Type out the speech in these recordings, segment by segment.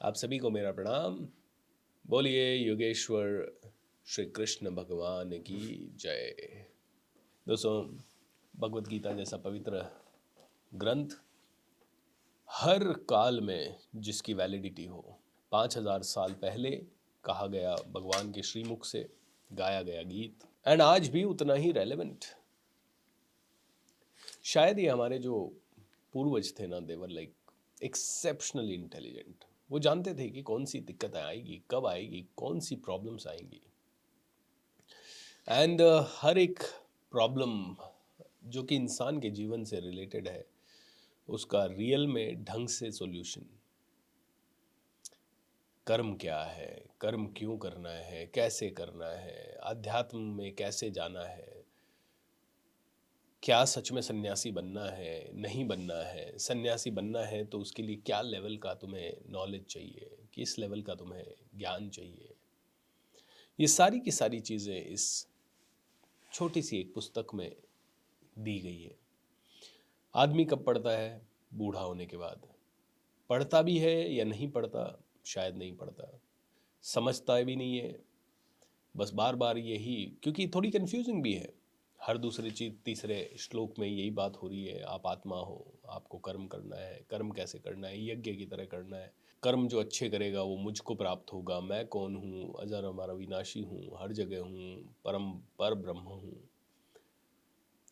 आप सभी को मेरा प्रणाम। बोलिए योगेश्वर श्री कृष्ण भगवान की जय। दोस्तों, भगवत गीता जैसा पवित्र ग्रंथ हर काल में जिसकी वैलिडिटी हो, 5000 साल पहले कहा गया भगवान के श्रीमुख से गाया गया गीत एंड आज भी उतना ही रेलेवेंट। शायद ये हमारे जो पूर्वज थे ना, देवर लाइक एक्सेप्शनली इंटेलिजेंट। वो जानते थे कि कौन सी दिक्कतें आएगी, कब आएगी, कौन सी प्रॉब्लम्स आएंगी एंड हर एक प्रॉब्लम जो कि इंसान के जीवन से रिलेटेड है उसका रियल में ढंग से सॉल्यूशन। कर्म क्या है, कर्म क्यों करना है, कैसे करना है, आध्यात्म में कैसे जाना है, क्या सच में सन्यासी बनना है, नहीं बनना है, सन्यासी बनना है तो उसके लिए क्या लेवल का तुम्हें नॉलेज चाहिए, किस लेवल का तुम्हें ज्ञान चाहिए। ये सारी की सारी चीज़ें इस छोटी सी एक पुस्तक में दी गई है। आदमी कब पढ़ता है? बूढ़ा होने के बाद। पढ़ता भी है या नहीं पढ़ता? शायद नहीं पढ़ता, समझता भी नहीं है, बस बार बार यही, क्योंकि थोड़ी कंफ्यूजिंग भी है। हर दूसरे चीज तीसरे श्लोक में यही बात हो रही है, आप आत्मा हो, आपको कर्म करना है, कर्म कैसे करना है, यज्ञ की तरह करना है, कर्म जो अच्छे करेगा वो मुझको प्राप्त होगा, मैं कौन हूँ, अजर अमर अविनाशी हूँ, हर जगह हूँ, परम पर ब्रह्म हूँ।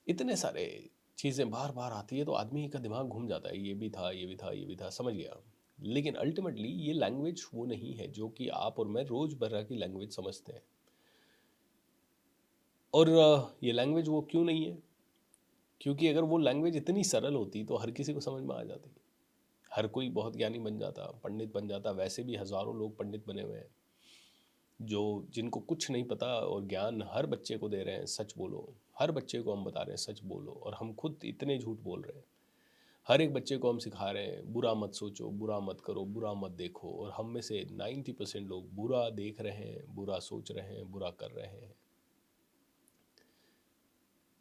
इतने सारे चीज़ें बार बार आती है तो आदमी का दिमाग घूम जाता है, ये भी था, ये भी था, ये भी था, समझ गया। लेकिन अल्टीमेटली ये लैंग्वेज वो नहीं है जो कि आप और मैं रोज़मर्रा की लैंग्वेज समझते हैं। और ये लैंग्वेज वो क्यों नहीं है? क्योंकि अगर वो लैंग्वेज इतनी सरल होती तो हर किसी को समझ में आ जाती, हर कोई बहुत ज्ञानी बन जाता, पंडित बन जाता। वैसे भी हज़ारों लोग पंडित बने हुए हैं जो जिनको कुछ नहीं पता और ज्ञान हर बच्चे को दे रहे हैं, सच बोलो। हर बच्चे को हम बता रहे हैं सच बोलो, और हम खुद इतने झूठ बोल रहे हैं। हर एक बच्चे को हम सिखा रहे हैं बुरा मत सोचो, बुरा मत करो, बुरा मत देखो, और हम में से 90% लोग बुरा देख रहे हैं, बुरा सोच रहे हैं, बुरा कर रहे हैं।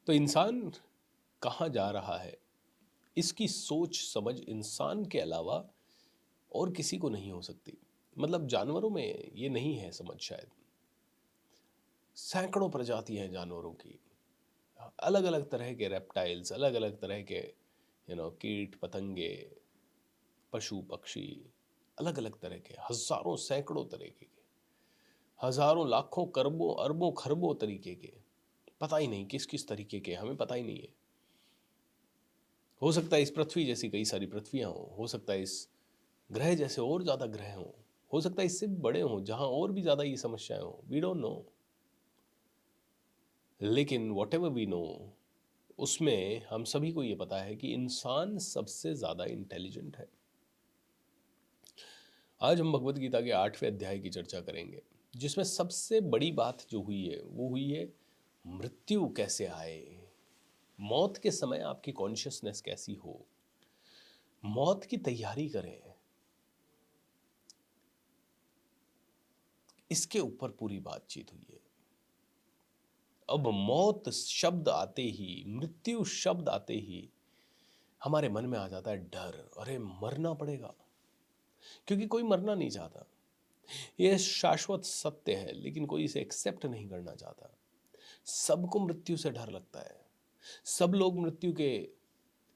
तो इंसान कहाँ जा रहा है, इसकी सोच समझ इंसान के अलावा और किसी को नहीं हो सकती। मतलब जानवरों में ये नहीं है समझ शायद। सैकड़ों प्रजातियां हैं जानवरों की, अलग अलग तरह के रेप्टाइल्स, अलग अलग तरह के कीट पतंगे, पशु पक्षी, अलग अलग तरह के, हजारों सैकड़ों तरीके के, हजारों लाखों करोड़ों अरबों खरबों तरीके के, पता ही नहीं किस किस तरीके के, हमें पता ही नहीं है। हो सकता है इस पृथ्वी जैसी कई सारी पृथ्वियां हो सकता है इस ग्रह जैसे और ज़्यादा ग्रह हो सकता है इससे भी बड़े हों जहां और भी ज़्यादा ये समस्याएं हों, वी डोंट नो। लेकिन वॉट एवर वी नो, उसमें हम सभी को ये पता है कि इंसान सबसे ज़्यादा इंटेलिजेंट है। आज हम भगवत गीता के 8वें अध्याय की चर्चा करेंगे, जिसमें सबसे बड़ी बात जो हुई है वो हुई है मृत्यु कैसे आए, मौत के समय आपकी कॉन्शियसनेस कैसी हो, मौत की तैयारी करें, इसके ऊपर पूरी बातचीत हुई है। अब मौत शब्द आते ही, मृत्यु शब्द आते ही हमारे मन में आ जाता है डर, अरे मरना पड़ेगा, क्योंकि कोई मरना नहीं चाहता। यह शाश्वत सत्य है, लेकिन कोई इसे एक्सेप्ट नहीं करना चाहता। सबको मृत्यु से डर लगता है, सब लोग मृत्यु के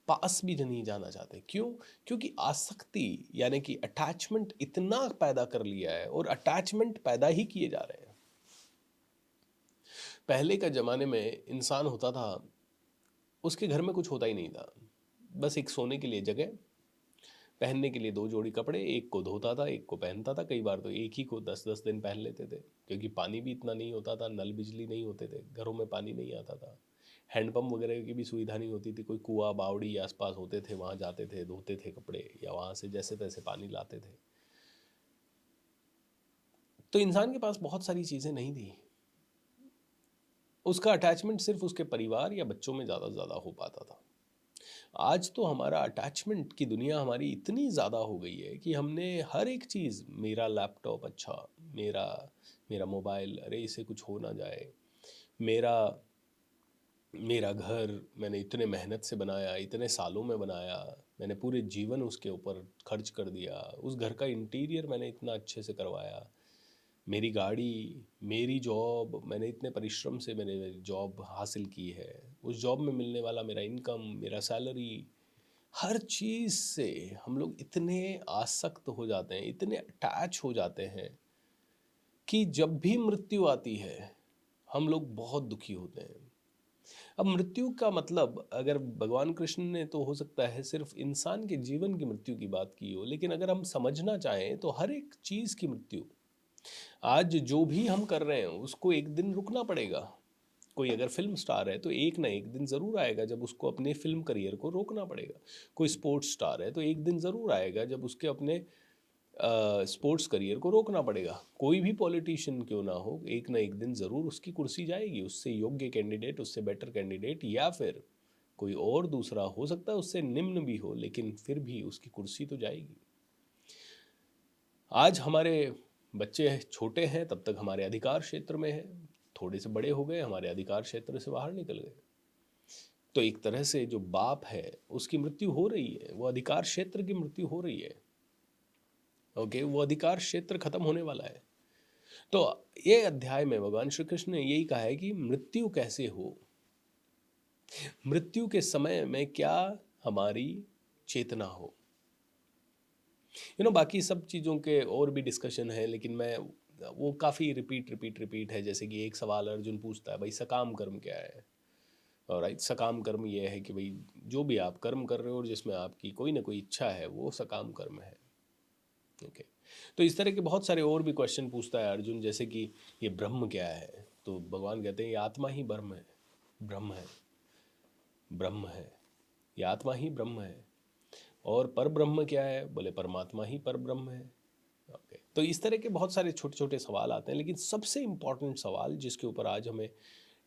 पास भी नहीं जाना चाहते। क्यों? क्योंकि आसक्ति यानी कि अटैचमेंट इतना पैदा कर लिया है, और अटैचमेंट पैदा ही किए जा रहे हैं। पहले का जमाने में इंसान होता था, उसके घर में कुछ होता ही नहीं था, बस एक सोने के लिए जगह, पहनने के लिए 2 जोड़ी कपड़े, एक को धोता था, एक को पहनता था। कई बार तो एक ही को 10-10 दिन पहन लेते थे, क्योंकि पानी भी इतना नहीं होता था, नल बिजली नहीं होते थे, घरों में पानी नहीं आता था, हैंडपम्प वगैरह की भी सुविधा नहीं होती थी। कोई कुआं बावड़ी आसपास होते थे, वहाँ जाते थे, धोते थे कपड़े, या वहाँ से जैसे तैसे पानी लाते थे। तो इंसान के पास बहुत सारी चीज़ें नहीं थी, उसका अटैचमेंट सिर्फ उसके परिवार या बच्चों में ज़्यादा से ज़्यादा हो पाता था। आज तो हमारा अटैचमेंट की दुनिया हमारी इतनी ज़्यादा हो गई है कि हमने हर एक चीज़, मेरा लैपटॉप अच्छा, मेरा मेरा मोबाइल, अरे इसे कुछ हो ना जाए, मेरा मेरा घर मैंने इतने मेहनत से बनाया, इतने सालों में बनाया, मैंने पूरे जीवन उसके ऊपर खर्च कर दिया, उस घर का इंटीरियर मैंने इतना अच्छे से करवाया, मेरी गाड़ी, मेरी जॉब, मैंने इतने परिश्रम से मैंने जॉब हासिल की है, उस जॉब में मिलने वाला मेरा इनकम, मेरा सैलरी, हर चीज़ से हम लोग इतने आसक्त हो जाते हैं, इतने अटैच हो जाते हैं कि जब भी मृत्यु आती है हम लोग बहुत दुखी होते हैं। अब मृत्यु का मतलब, अगर भगवान कृष्ण ने तो हो सकता है सिर्फ इंसान के जीवन की मृत्यु की बात की हो, लेकिन अगर हम समझना चाहें तो हर एक चीज़ की मृत्यु, आज जो भी हम कर रहे हैं उसको एक दिन रुकना पड़ेगा। कोई अगर फिल्म स्टार है तो एक ना एक दिन ज़रूर आएगा जब उसको अपने फिल्म करियर को रोकना पड़ेगा। कोई स्पोर्ट्स स्टार है तो एक दिन ज़रूर आएगा जब उसके अपने स्पोर्ट्स करियर को रोकना पड़ेगा। कोई भी पॉलिटिशियन क्यों ना हो, एक ना एक दिन ज़रूर उसकी कुर्सी जाएगी, उससे योग्य कैंडिडेट, उससे बेटर कैंडिडेट, या फिर कोई और दूसरा हो सकता है उससे निम्न भी हो, लेकिन फिर भी उसकी कुर्सी तो जाएगी। आज हमारे बच्चे छोटे हैं तब तक हमारे अधिकार क्षेत्र में है, थोड़े से बड़े हो गए हमारे अधिकार क्षेत्र से बाहर निकल गए, तो एक तरह से जो बाप है उसकी मृत्यु हो रही है, वो अधिकार क्षेत्र की मृत्यु हो रही है। ओके, वो अधिकार क्षेत्र खत्म होने वाला है। तो ये अध्याय में भगवान श्री कृष्ण ने यही कहा है कि मृत्यु कैसे हो, मृत्यु के समय में क्या हमारी चेतना हो। बाकी सब चीज़ों के और भी डिस्कशन है, लेकिन मैं वो काफ़ी रिपीट है। जैसे कि एक सवाल अर्जुन पूछता है, भाई सकाम कर्म क्या है। और राइट, सकाम कर्म ये है कि भाई जो भी आप कर्म कर रहे हो और जिसमें आपकी कोई ना कोई इच्छा है वो सकाम कर्म है। ओके, तो इस तरह के बहुत सारे और भी क्वेश्चन पूछता है अर्जुन, जैसे कि ये ब्रह्म क्या है, तो भगवान कहते हैं ये आत्मा ही ब्रह्म है, ब्रह्म है, ब्रह्म है, ये आत्मा ही ब्रह्म है। और पर ब्रह्म क्या है, बोले परमात्मा ही पर ब्रह्म है। ओके, तो इस तरह के बहुत सारे छोटे छोटे सवाल आते हैं, लेकिन सबसे इम्पॉर्टेंट सवाल जिसके ऊपर आज हमें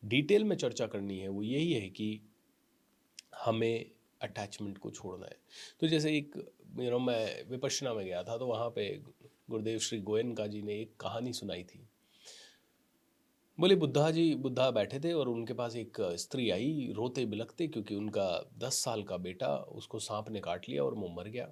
डिटेल में चर्चा करनी है वो यही है कि हमें अटैचमेंट को छोड़ना है। तो जैसे एक मैं विपश्यना में गया था तो वहाँ पे गुरुदेव श्री गोयनका जी ने एक कहानी सुनाई थी। बोले बुद्धा बैठे थे और उनके पास एक स्त्री आई रोते बिलखते, क्योंकि उनका 10 साल का बेटा उसको सांप ने काट लिया और वो मर गया।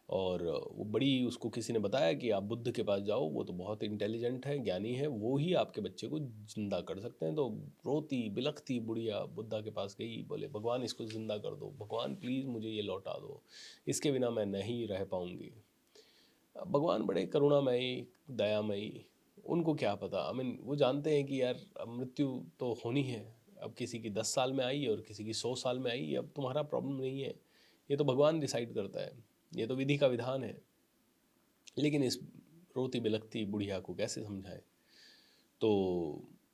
और वो बड़ी, उसको किसी ने बताया कि आप बुद्ध के पास जाओ, वो तो बहुत इंटेलिजेंट है, ज्ञानी है, वो ही आपके बच्चे को जिंदा कर सकते हैं। तो रोती बिलखती बुढ़िया बुद्धा के पास गई, बोले भगवान इसको ज़िंदा कर दो, भगवान प्लीज़ मुझे ये लौटा दो, इसके बिना मैं नहीं रह पाऊँगी। भगवान बड़े करुणामयी दयामयी, उनको क्या पता, आई मीन वो जानते हैं कि यार अब मृत्यु तो होनी है। अब किसी की 10 साल में आई और किसी की 100 साल में आई, अब तुम्हारा प्रॉब्लम नहीं है, ये तो भगवान डिसाइड करता है, ये तो विधि का विधान है। लेकिन इस रोती बिलखती बुढ़िया को कैसे समझाएं। तो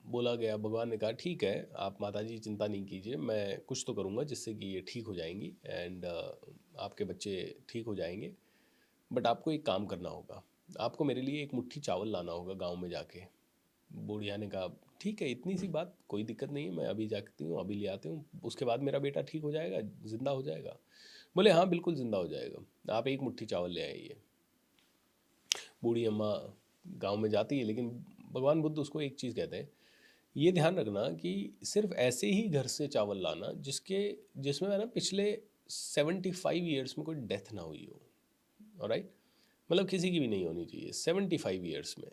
बोला गया, भगवान ने कहा ठीक है, आप माता जी चिंता नहीं कीजिए, मैं कुछ तो करूँगा जिससे कि ये ठीक हो जाएंगी एंड आपके बच्चे ठीक हो जाएंगे। बट आपको एक काम करना होगा, आपको मेरे लिए एक मुट्ठी चावल लाना होगा गांव में जाके। बुढ़िया ने कहा ठीक है, इतनी सी बात, कोई दिक्कत नहीं है, मैं अभी जाती हूँ, अभी ले आती हूँ, उसके बाद मेरा बेटा ठीक हो जाएगा, ज़िंदा हो जाएगा। बोले हाँ बिल्कुल ज़िंदा हो जाएगा, आप एक मुट्ठी चावल ले आइए। बूढ़ी अम्मा गांव में जाती है, लेकिन भगवान बुद्ध उसको एक चीज़ कहते हैं, ये ध्यान रखना कि सिर्फ ऐसे ही घर से चावल लाना जिसमें है ना पिछले 75 ईयर्स में कोई डेथ ना हुई हो। राइट, मतलब किसी की भी नहीं होनी चाहिए 75 ईयर्स में।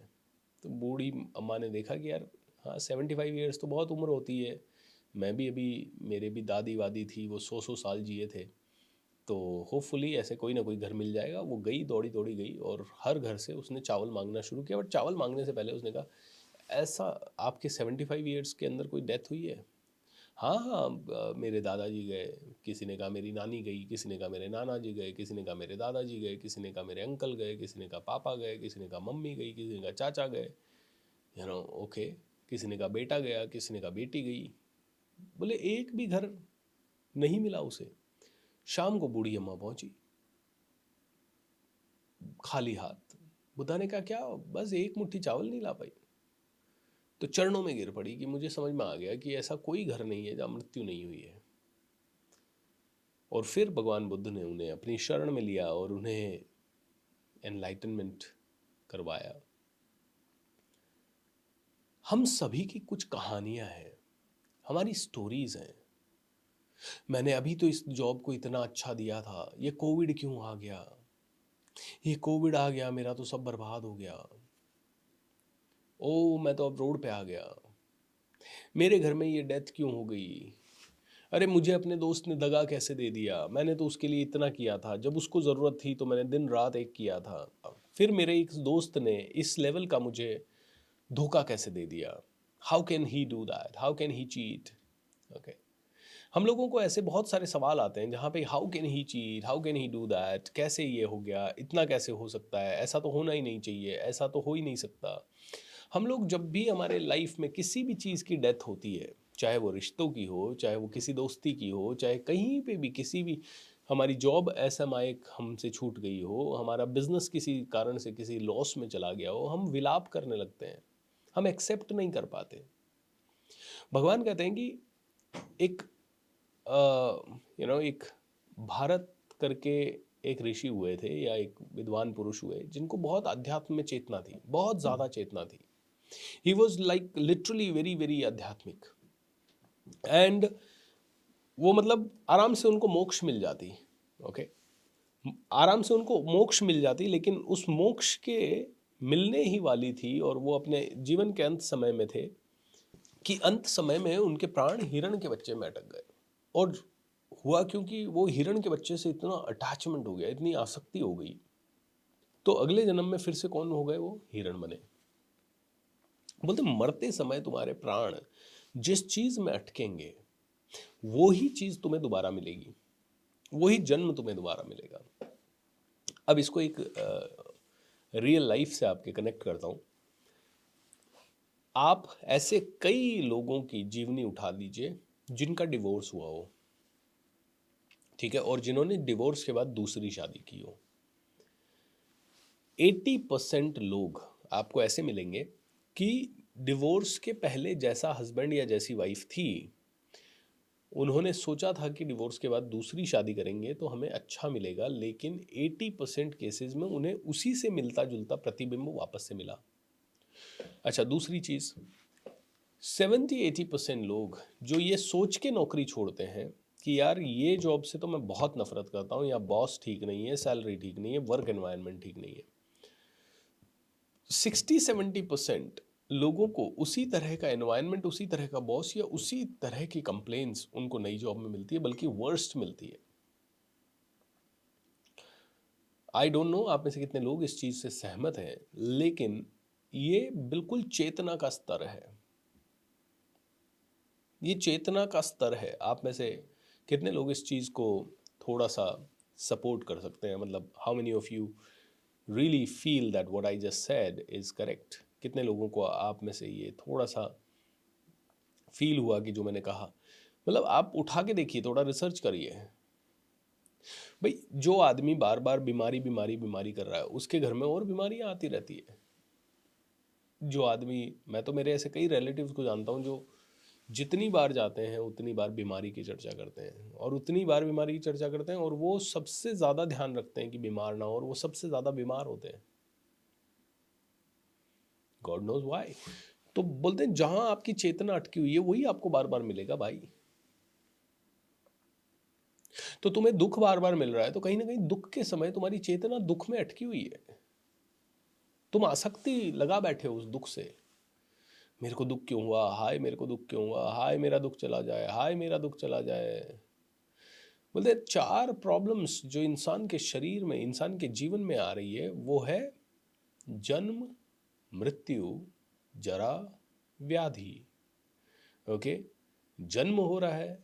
तो बूढ़ी अम्मा ने देखा कि यार हाँ 75 ईयर्स तो बहुत उम्र होती है, मैं भी अभी, मेरे भी दादी वादी थी, वो 100 साल जिए थे, तो होपफुली ऐसे कोई ना कोई घर मिल जाएगा। वो गई, दौड़ी दौड़ी गई और हर घर से उसने चावल मांगना शुरू किया। बट चावल मांगने से पहले उसने कहा, ऐसा आपके 75 ईयर्स के अंदर कोई डेथ हुई है? हाँ हाँ, मेरे दादाजी गए, किसी ने कहा मेरी नानी गई, किसी ने कहा मेरे नाना जी गए, किसी ने कहा मेरे दादाजी गए, किसी ने कहा मेरे अंकल गए, किसी ने कहा पापा गए, किसी ने कहा मम्मी गई, किसी ने कहा चाचा गए, ओके, किसी ने कहा बेटा गया, किसी ने कहा बेटी गई। बोले एक भी घर नहीं मिला उसे। शाम को बूढ़ी अम्मा पहुंची खाली हाथ। बुद्धा ने कहा क्या, बस एक मुट्ठी चावल नहीं ला पाई? तो चरणों में गिर पड़ी कि मुझे समझ में आ गया कि ऐसा कोई घर नहीं है जहाँ मृत्यु नहीं हुई है। और फिर भगवान बुद्ध ने उन्हें अपनी शरण में लिया और उन्हें एनलाइटनमेंट करवाया। हम सभी की कुछ कहानियां हैं, हमारी स्टोरीज हैं। मैंने अभी तो इस जॉब को इतना अच्छा दिया था, ये कोविड क्यों आ गया, ये कोविड आ गया, मेरा तो सब बर्बाद हो गया, ओ मैं तो अब रोड पे आ गया, मेरे घर में ये डेथ क्यों हो गई, अरे मुझे अपने दोस्त ने दगा कैसे दे दिया, मैंने तो उसके लिए इतना किया था, जब उसको ज़रूरत थी तो मैंने दिन रात एक किया था, फिर मेरे एक दोस्त ने इस लेवल का मुझे धोखा कैसे दे दिया, how can he do that, how can he cheat. Okay, हम लोगों को ऐसे बहुत सारे सवाल आते हैं जहाँ पे how can he cheat, how can he do that, कैसे ये हो गया, इतना कैसे हो सकता है, ऐसा तो होना ही नहीं चाहिए, ऐसा तो हो ही नहीं सकता। हम लोग जब भी हमारे लाइफ में किसी भी चीज़ की डेथ होती है, चाहे वो रिश्तों की हो, चाहे वो किसी दोस्ती की हो, चाहे कहीं पे भी किसी भी, हमारी जॉब असामयिक हमसे छूट गई हो, हमारा बिजनेस किसी कारण से किसी लॉस में चला गया हो, हम विलाप करने लगते हैं, हम एक्सेप्ट नहीं कर पाते। भगवान कहते हैं कि एक एक भारत करके एक ऋषि हुए थे या एक विद्वान पुरुष हुए जिनको बहुत अध्यात्म में चेतना थी, बहुत ज़्यादा चेतना थी। He was like literally very very आध्यात्मिक, एंड वो मतलब आराम से उनको मोक्ष मिल जाती। ओके, आराम से उनको मोक्ष मिल जाती, लेकिन उस मोक्ष के मिलने ही वाली थी और वो अपने जीवन के अंत समय में थे कि अंत समय में उनके प्राण हिरण के बच्चे में अटक गए। और हुआ क्योंकि वो हिरण के बच्चे से इतना अटैचमेंट हो गया, इतनी आसक्ति हो गई, तो अगले जन्म में फिर से कौन हो गए, वो हिरण बने। बोलते मरते समय तुम्हारे प्राण जिस चीज में अटकेंगे वो ही चीज तुम्हें दोबारा मिलेगी, वही जन्म तुम्हें दोबारा मिलेगा। अब इसको एक रियल लाइफ से आपके कनेक्ट करता हूं। आप ऐसे कई लोगों की जीवनी उठा लीजिए जिनका डिवोर्स हुआ हो, ठीक है, और जिन्होंने डिवोर्स के बाद दूसरी शादी की हो। 80% लोग आपको ऐसे मिलेंगे कि डिवोर्स के पहले जैसा हस्बैंड या जैसी वाइफ थी, उन्होंने सोचा था कि डिवोर्स के बाद दूसरी शादी करेंगे तो हमें अच्छा मिलेगा, लेकिन 80% केसेस में उन्हें उसी से मिलता जुलता प्रतिबिंब वापस से मिला। अच्छा, दूसरी चीज़, 70-80% लोग जो ये सोच के नौकरी छोड़ते हैं कि यार ये जॉब से तो मैं बहुत नफरत करता हूँ, या बॉस ठीक नहीं है, सैलरी ठीक नहीं है, वर्क एनवायरनमेंट ठीक नहीं है, 60-70% लोगों को उसी तरह का एनवायरनमेंट, उसी तरह का बॉस या उसी तरह की कंप्लेंट्स उनको नई जॉब में मिलती है, बल्कि वर्स्ट मिलती है। आई डोंट नो आप में से कितने लोग इस चीज़ से सहमत हैं, लेकिन ये बिल्कुल चेतना का स्तर है, ये चेतना का स्तर है। आप में से कितने लोग इस चीज़ को थोड़ा सा सपोर्ट कर सकते हैं, मतलब how many of you really feel that what I just said is correct. कितने लोगों को आप में से ये थोड़ा सा फील हुआ कि जो मैंने कहा, मतलब आप उठा के देखिए, थोड़ा रिसर्च करिए। भाई जो आदमी बार बार बीमारी बीमारी बीमारी कर रहा है, उसके घर में और बीमारियां आती रहती है। जो आदमी, मैं तो मेरे ऐसे कई रिलेटिव्स को जानता हूँ जो जितनी बार जाते हैं उतनी बार बीमारी की चर्चा करते हैं, और उतनी बार बीमारी की चर्चा करते हैं, और वो सबसे ज़्यादा ध्यान रखते हैं कि बीमार ना हो, और वो सबसे ज़्यादा बीमार होते हैं। God knows why. तो बोलते हैं जहां आपकी चेतना अटकी हुई है वही आपको बार बार मिलेगा भाई। तो तुम्हें दुख बार बार मिल रहा है, तो कहीं ना कहीं दुख के समय तुम्हारी चेतना दुख में अटकी हुई है, तुम आसक्ति लगा बैठे हो उस दुख से। मेरे को दुख क्यों हुआ, हाय मेरे को दुख क्यों हुआ, हाय मेरा दुख चला जाए, हाय मेरा दुख चला जाए। बोलते 4 प्रॉब्लम्स जो इंसान के शरीर में, इंसान के जीवन में आ रही है, वो है जन्म, मृत्यु, जरा, व्याधि। ओके, जन्म हो रहा है,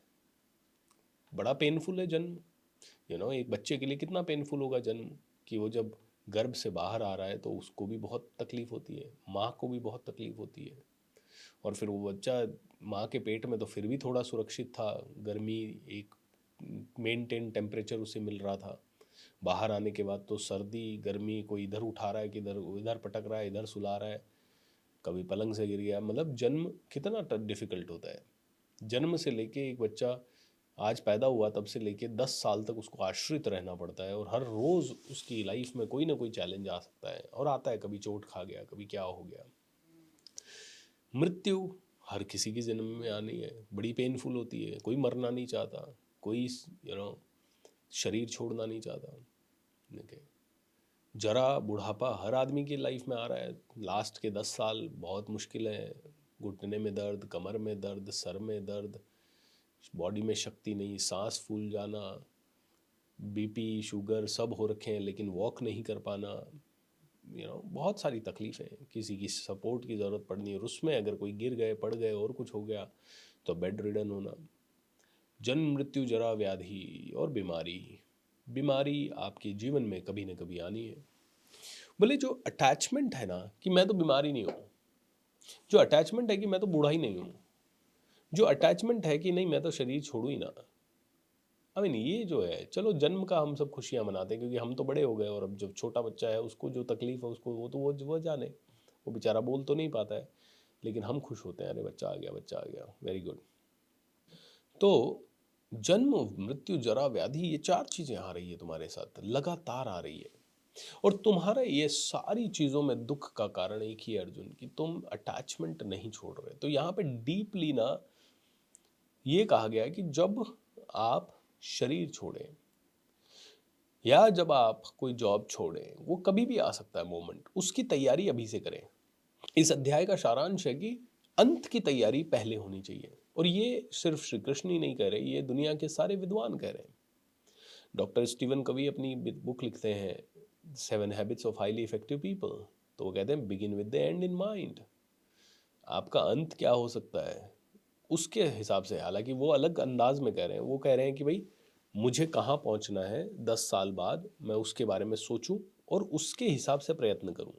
बड़ा पेनफुल है जन्म। एक बच्चे के लिए कितना पेनफुल होगा जन्म, कि वो जब गर्भ से बाहर आ रहा है तो उसको भी बहुत तकलीफ होती है, माँ को भी बहुत तकलीफ होती है। और फिर वो बच्चा माँ के पेट में तो फिर भी थोड़ा सुरक्षित था, गर्मी, एक मेंटेन टेम्परेचर उसे मिल रहा था। बाहर आने के बाद तो सर्दी गर्मी, कोई इधर उठा रहा है कि इधर इधर पटक रहा है, इधर सुला रहा है, कभी पलंग से गिर गया। मतलब जन्म कितना डिफिकल्ट होता है। जन्म से लेके एक बच्चा आज पैदा हुआ तब से लेके 10 साल तक उसको आश्रित रहना पड़ता है, और हर रोज़ उसकी लाइफ में कोई ना कोई चैलेंज आ सकता है, और आता है, कभी चोट खा गया, कभी क्या हो गया। मृत्यु हर किसी की जन्म में आनी है, बड़ी पेनफुल होती है, कोई मरना नहीं चाहता, कोई शरीर छोड़ना नहीं चाहता। देखिए, जरा बुढ़ापा हर आदमी की लाइफ में आ रहा है। लास्ट के 10 साल बहुत मुश्किल है। घुटने में दर्द, कमर में दर्द, सर में दर्द, बॉडी में शक्ति नहीं, सांस फूल जाना, बीपी शुगर सब हो रखे हैं, लेकिन वॉक नहीं कर पाना, बहुत सारी तकलीफ़ें, किसी की सपोर्ट की ज़रूरत पड़नी, और उसमें अगर कोई गिर गए, पड़ गए और कुछ हो गया तो बेड रिडन होना। जन्म, मृत्यु, जरा, व्याधि और बीमारी। बीमारी आपके जीवन में कभी ना कभी आनी है। बोले जो अटैचमेंट है ना कि मैं तो बीमार ही नहीं हूँ, जो अटैचमेंट है कि मैं तो बूढ़ा ही नहीं हूँ, जो अटैचमेंट है कि नहीं मैं तो शरीर छोड़ू ही ना, आई मीन ये जो है, चलो जन्म का हम सब खुशियाँ मनाते हैं क्योंकि हम तो बड़े हो गए, और अब जो छोटा बच्चा है उसको जो तकलीफ है उसको वो तो वो जाने, वो बेचारा बोल तो नहीं पाता है, लेकिन हम खुश होते हैं, अरे बच्चा आ गया, बच्चा आ गया, वेरी गुड। तो जन्म, मृत्यु, जरा, व्याधि, ये 4 चीज़ें आ रही है तुम्हारे साथ, लगातार आ रही है, और तुम्हारा ये सारी चीज़ों में दुख का कारण एक ही है अर्जुन, कि तुम अटैचमेंट नहीं छोड़ रहे। तो यहाँ पे डीपली ना ये कहा गया है कि जब आप शरीर छोड़ें या जब आप कोई जॉब छोड़ें, वो कभी भी आ सकता है मोमेंट, उसकी तैयारी अभी से करें। इस अध्याय का सारांश है कि अंत की तैयारी पहले होनी चाहिए, और ये सिर्फ श्री कृष्ण ही नहीं कह रहे, ये दुनिया के सारे विद्वान कह रहे हैं। डॉक्टर स्टीवन कवी अपनी बुक लिखते हैं 7 habits of highly effective people, तो वो कहते हैं begin with the and in mind. आपका अंत क्या हो सकता है उसके हिसाब से, हालांकि वो अलग अंदाज में कह रहे हैं, वो कह रहे हैं कि भाई मुझे कहाँ पहुँचना है 10 साल बाद, मैं उसके बारे में सोचूं और उसके हिसाब से प्रयत्न करूं।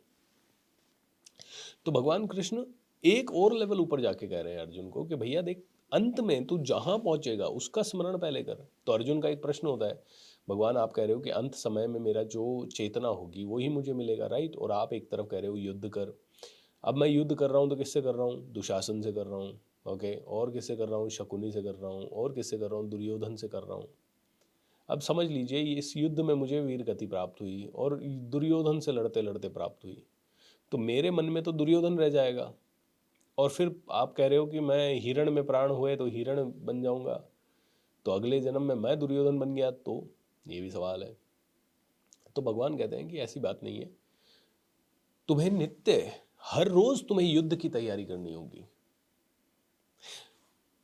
तो भगवान कृष्ण एक और लेवल ऊपर जाके कह रहे हैं अर्जुन को कि भैया देख, अंत में तू जहां पहुंचेगा उसका स्मरण पहले कर। तो अर्जुन का एक प्रश्न होता है, भगवान आप कह रहे हो कि अंत समय में मेरा जो चेतना होगी वही मुझे मिलेगा, राइट, और आप एक तरफ कह रहे हो युद्ध कर। अब मैं युद्ध कर रहा हूँ तो किससे कर रहा हूँ? दुशासन से कर रहा हूँ, ओके, और किससे कर रहा हूँ? शकुनी से कर रहा हूँ, और किससे कर रहा हूँ? दुर्योधन से कर रहा हूँ। अब समझ लीजिए इस युद्ध में मुझे वीर गति प्राप्त हुई और दुर्योधन से लड़ते लड़ते प्राप्त हुई, तो मेरे मन में तो दुर्योधन रह जाएगा, और फिर आप कह रहे हो कि मैं हिरण में प्राण हुए तो हिरण बन जाऊंगा, तो अगले जन्म में मैं दुर्योधन बन गया तो ये भी सवाल है। तो भगवान कहते हैं कि ऐसी बात नहीं है, तुम्हें नित्य हर रोज तुम्हें युद्ध की तैयारी करनी होगी।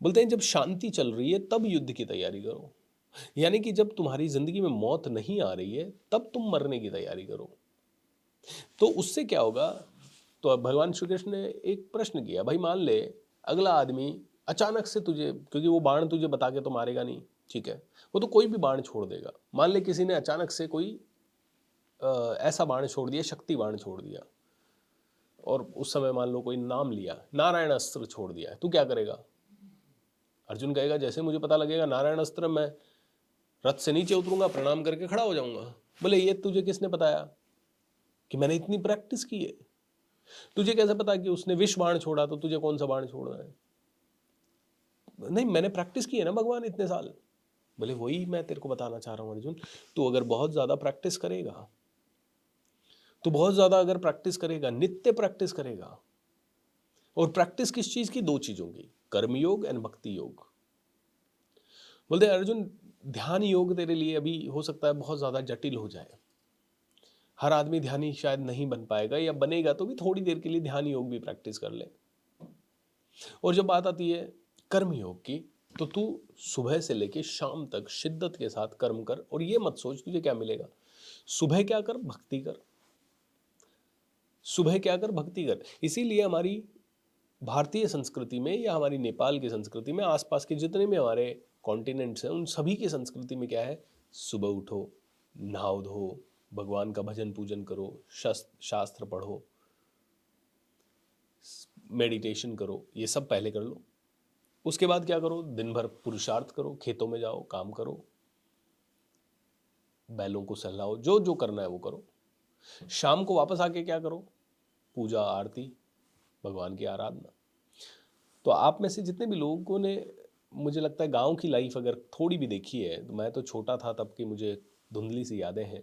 बोलते हैं जब शांति चल रही है तब युद्ध की तैयारी करो, यानी कि जब तुम्हारी जिंदगी में मौत नहीं आ रही है तब तुम मरने की तैयारी करो। तो उससे क्या होगा? तो अब भगवान श्री कृष्ण ने एक प्रश्न किया, भाई मान ले अगला आदमी अचानक से तुझे, क्योंकि वो बाण तुझे बता के तो मारेगा नहीं, ठीक है, वो तो कोई भी बाण छोड़ देगा। मान ले किसी ने अचानक से कोई ऐसा बाण छोड़ दिया, शक्ति बाण छोड़ दिया, और उस समय मान लो कोई नाम लिया, नारायण अस्त्र छोड़ दिया है, तू क्या करेगा? अर्जुन कहेगा जैसे मुझे पता लगेगा नारायण अस्त्र, मैं रथ से नीचे उतरूंगा, प्रणाम करके खड़ा हो जाऊंगा। बोले ये तुझे किसने बताया कि मैंने इतनी प्रैक्टिस की है? तुझे कैसे पता कि उसने विष बाण छोड़ा तो तुझे कौन सा बाण छोड़ना है? नहीं, मैंने प्रैक्टिस की है ना भगवान इतने साल। बोले वही मैं तेरे को बताना चाह रहा हूं अर्जुन, तू अगर बहुत ज्यादा प्रैक्टिस करेगा, तो बहुत ज्यादा अगर प्रैक्टिस करेगा, नित्य प्रैक्टिस करेगा, और प्रैक्टिस किस चीज की? 2 चीजों की, कर्मयोग एंड भक्ति योग। बोलते अर्जुन ध्यान योग तेरे लिए अभी हो सकता है बहुत ज्यादा जटिल हो जाए, हर आदमी ध्यानी शायद नहीं बन पाएगा, या बनेगा तो भी थोड़ी देर के लिए ध्यान योग भी प्रैक्टिस कर ले। और जब बात आती है कर्म योग की, तो तू सुबह से लेके शाम तक शिद्दत के साथ कर्म कर, और ये मत सोच तुझे क्या मिलेगा। सुबह क्या कर? भक्ति कर। सुबह क्या कर? भक्ति कर। इसीलिए हमारी भारतीय संस्कृति में या हमारी नेपाल की संस्कृति में, आसपास के जितने भी हमारे कॉन्टिनेंट्स हैं, उन सभी की संस्कृति में क्या है? सुबह उठो, नहाओ धो, भगवान का भजन पूजन करो, शास्त्र पढ़ो, मेडिटेशन करो, ये सब पहले कर लो। उसके बाद क्या करो? दिन भर पुरुषार्थ करो, खेतों में जाओ, काम करो, बैलों को सहलाओ, जो जो करना है वो करो। शाम को वापस आके क्या करो? पूजा आरती, भगवान की आराधना। तो आप में से जितने भी लोगों ने, मुझे लगता है गांव की लाइफ अगर थोड़ी भी देखी है, तो मैं तो छोटा था तब की मुझे धुंधली सी यादें हैं।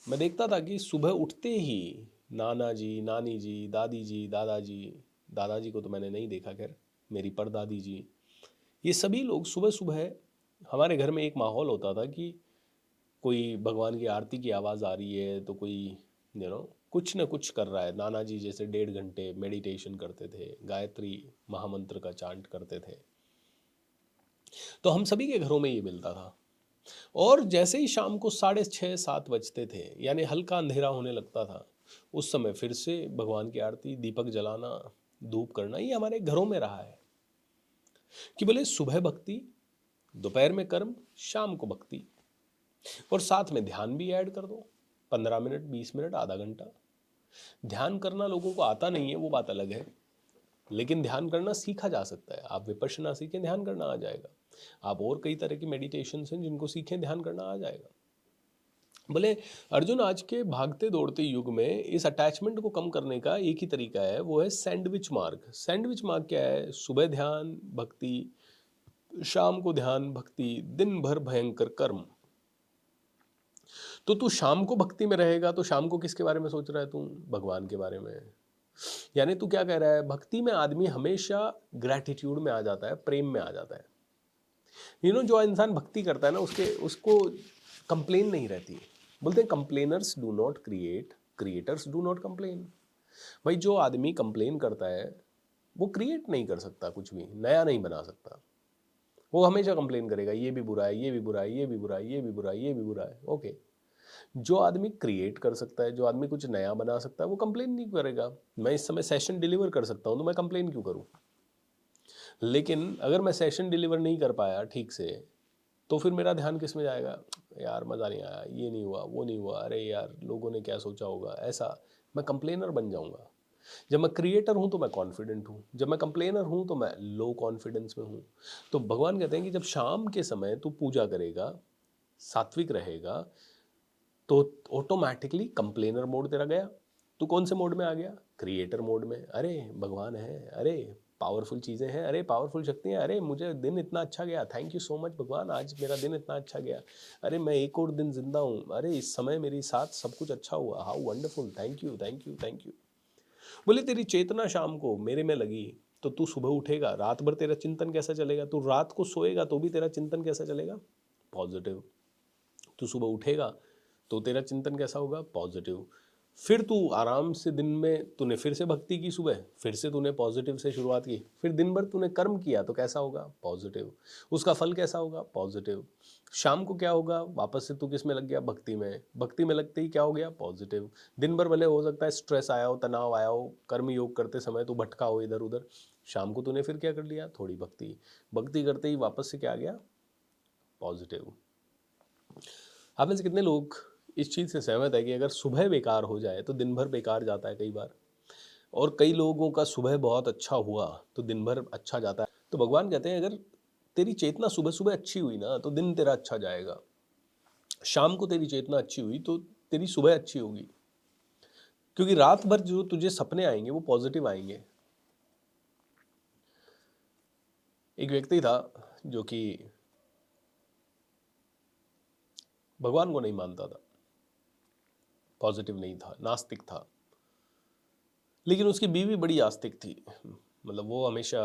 मैं देखता था कि सुबह उठते ही नाना जी, नानी जी, दादी जी, दादाजी, दादाजी को तो मैंने नहीं देखा, खैर मेरी परदादी जी, ये सभी लोग सुबह सुबह, हमारे घर में एक माहौल होता था कि कोई भगवान की आरती की आवाज़ आ रही है तो कोई कुछ न कुछ कर रहा है। नाना जी जैसे 1.5 घंटे मेडिटेशन करते थे, गायत्री महामंत्र का चांट करते थे। तो हम सभी के घरों में ये मिलता था। और जैसे ही शाम को 6:30-7 बजते थे, यानी हल्का अंधेरा होने लगता था, उस समय फिर से भगवान की आरती, दीपक जलाना, धूप करना, ये हमारे घरों में रहा है कि बोले सुबह भक्ति, दोपहर में कर्म, शाम को भक्ति, और साथ में ध्यान भी ऐड कर दो, 15 मिनट, 20 मिनट, आधा घंटा। ध्यान करना लोगों को आता नहीं है, वो बात अलग है, लेकिन ध्यान करना सीखा जा सकता है। आप विपश्यना सीखें, ध्यान करना आ जाएगा। आप और कई तरह की मेडिटेशन हैं जिनको सीखें, ध्यान करना आ जाएगा। बोले अर्जुन, आज के भागते दौड़ते युग में इस अटैचमेंट को कम करने का एक ही तरीका है, वो है सैंडविच मार्ग। सैंडविच मार्ग क्या है? सुबह ध्यान भक्ति, शाम को ध्यान भक्ति, दिन भर भयंकर कर्म। तो तू शाम को भक्ति में रहेगा तो शाम को किसके बारे में सोच रहा है तू? भगवान के बारे में। यानी तू क्या कह रहा है? भक्ति में आदमी हमेशा ग्रैटिट्यूड में आ जाता है, प्रेम में आ जाता है। जो इंसान भक्ति करता है ना, उसको कंप्लेन नहीं रहती। बोलते हैं complainers do not create, creators do not complain. भाई जो आदमी कंप्लेन करता है वो क्रिएट नहीं कर सकता, कुछ भी नया नहीं बना सकता। वो हमेशा कंप्लेन करेगा, ये भी बुरा है, ये भी बुरा है, ये भी बुरा है, ये भी बुरा है, ये भी बुरा है। ओके, जो आदमी क्रिएट कर सकता है, जो आदमी कुछ नया बना सकता है, वो कंप्लेन नहीं करेगा। मैं इस समय सेशन डिलीवर कर सकता हूँ तो मैं कंप्लेन क्यों करूँ? लेकिन अगर मैं सेशन डिलीवर नहीं कर पाया ठीक से, तो फिर मेरा ध्यान किस में जाएगा? यार मज़ा नहीं आया, ये नहीं हुआ, वो नहीं हुआ, अरे यार लोगों ने क्या सोचा होगा, ऐसा मैं कंप्लेनर बन जाऊँगा। जब मैं क्रिएटर हूँ तो मैं कॉन्फिडेंट हूँ, जब मैं कंप्लेनर हूँ तो मैं लो कॉन्फिडेंस में हूँ। तो भगवान कहते हैं कि जब शाम के समय तू पूजा करेगा, सात्विक रहेगा, तो ऑटोमेटिकली कंप्लेनर मोड तेरा गया। तू कौन से मोड में आ गया? क्रिएटर मोड में। अरे भगवान है, अरे पावरफुल चीज़ें हैं, अरे पावरफुल शक्तियाँ, अरे मुझे दिन इतना अच्छा गया, थैंक यू सो मच भगवान, आज मेरा दिन इतना अच्छा गया, अरे मैं एक और दिन जिंदा हूँ, अरे इस समय मेरे साथ सब कुछ अच्छा हुआ, how wonderful, thank you thank you thank you. बोले तेरी चेतना शाम को मेरे में लगी तो तू सुबह उठेगा, रात भर तेरा चिंतन कैसा चलेगा? तू रात को सोएगा तो भी तेरा चिंतन कैसा चलेगा? पॉजिटिव। तू सुबह उठेगा तो तेरा चिंतन कैसा होगा? पॉजिटिव। फिर तू आराम से दिन में तूने फिर से भक्ति की, सुबह फिर से तूने पॉजिटिव से शुरुआत की, फिर दिन भर तूने कर्म किया तो कैसा होगा? पॉजिटिव। उसका फल कैसा होगा? पॉजिटिव। शाम को क्या होगा? वापस से तू किस में लग गया? भक्ति में। भक्ति में लगते ही क्या हो गया? पॉजिटिव। दिन भर भले हो सकता है स्ट्रेस आया हो, तनाव आया हो, कर्म योग करते समय तू भटका हो इधर उधर, शाम को तूने फिर क्या कर लिया? थोड़ी भक्ति। भक्ति करते ही वापस से क्या आ गया? पॉजिटिव। आप में से कितने लोग इस चीज़ से सहमत है कि अगर सुबह बेकार हो जाए तो दिन भर बेकार जाता है कई बार, और कई लोगों का सुबह बहुत अच्छा हुआ तो दिन भर अच्छा जाता है? तो भगवान कहते हैं अगर तेरी चेतना सुबह सुबह अच्छी हुई ना तो दिन तेरा अच्छा जाएगा, शाम को तेरी चेतना अच्छी हुई तो तेरी सुबह अच्छी होगी, क्योंकि रात भर जो तुझे सपने आएंगे वो पॉजिटिव आएंगे। एक व्यक्ति था जो कि भगवान को नहीं मानता था, पॉजिटिव नहीं था, नास्तिक था, लेकिन उसकी बीवी बड़ी आस्तिक थी। मतलब वो हमेशा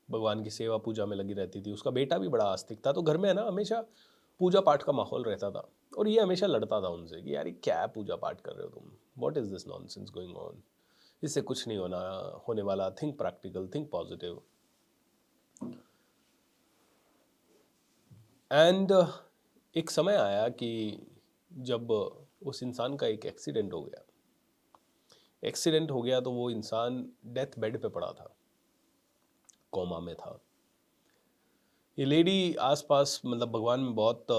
भगवान की सेवा पूजा में लगी रहती थी। उसका बेटा भी बड़ा आस्तिक था, तो घर में है ना हमेशा पूजा पाठ का माहौल रहता था। और ये हमेशा लड़ता था उनसे कि यार ये क्या पूजा पाठ कर रहे हो तुम, what is this nonsense going on, इससे कुछ नहीं होने वाला, think practical, think positive. And एक समय आया कि जब उस इंसान का एक एक्सीडेंट हो गया। एक्सीडेंट हो गया तो वो इंसान डेथ बेड पे पड़ा था, कोमा में था। ये लेडी आसपास मतलब भगवान में बहुत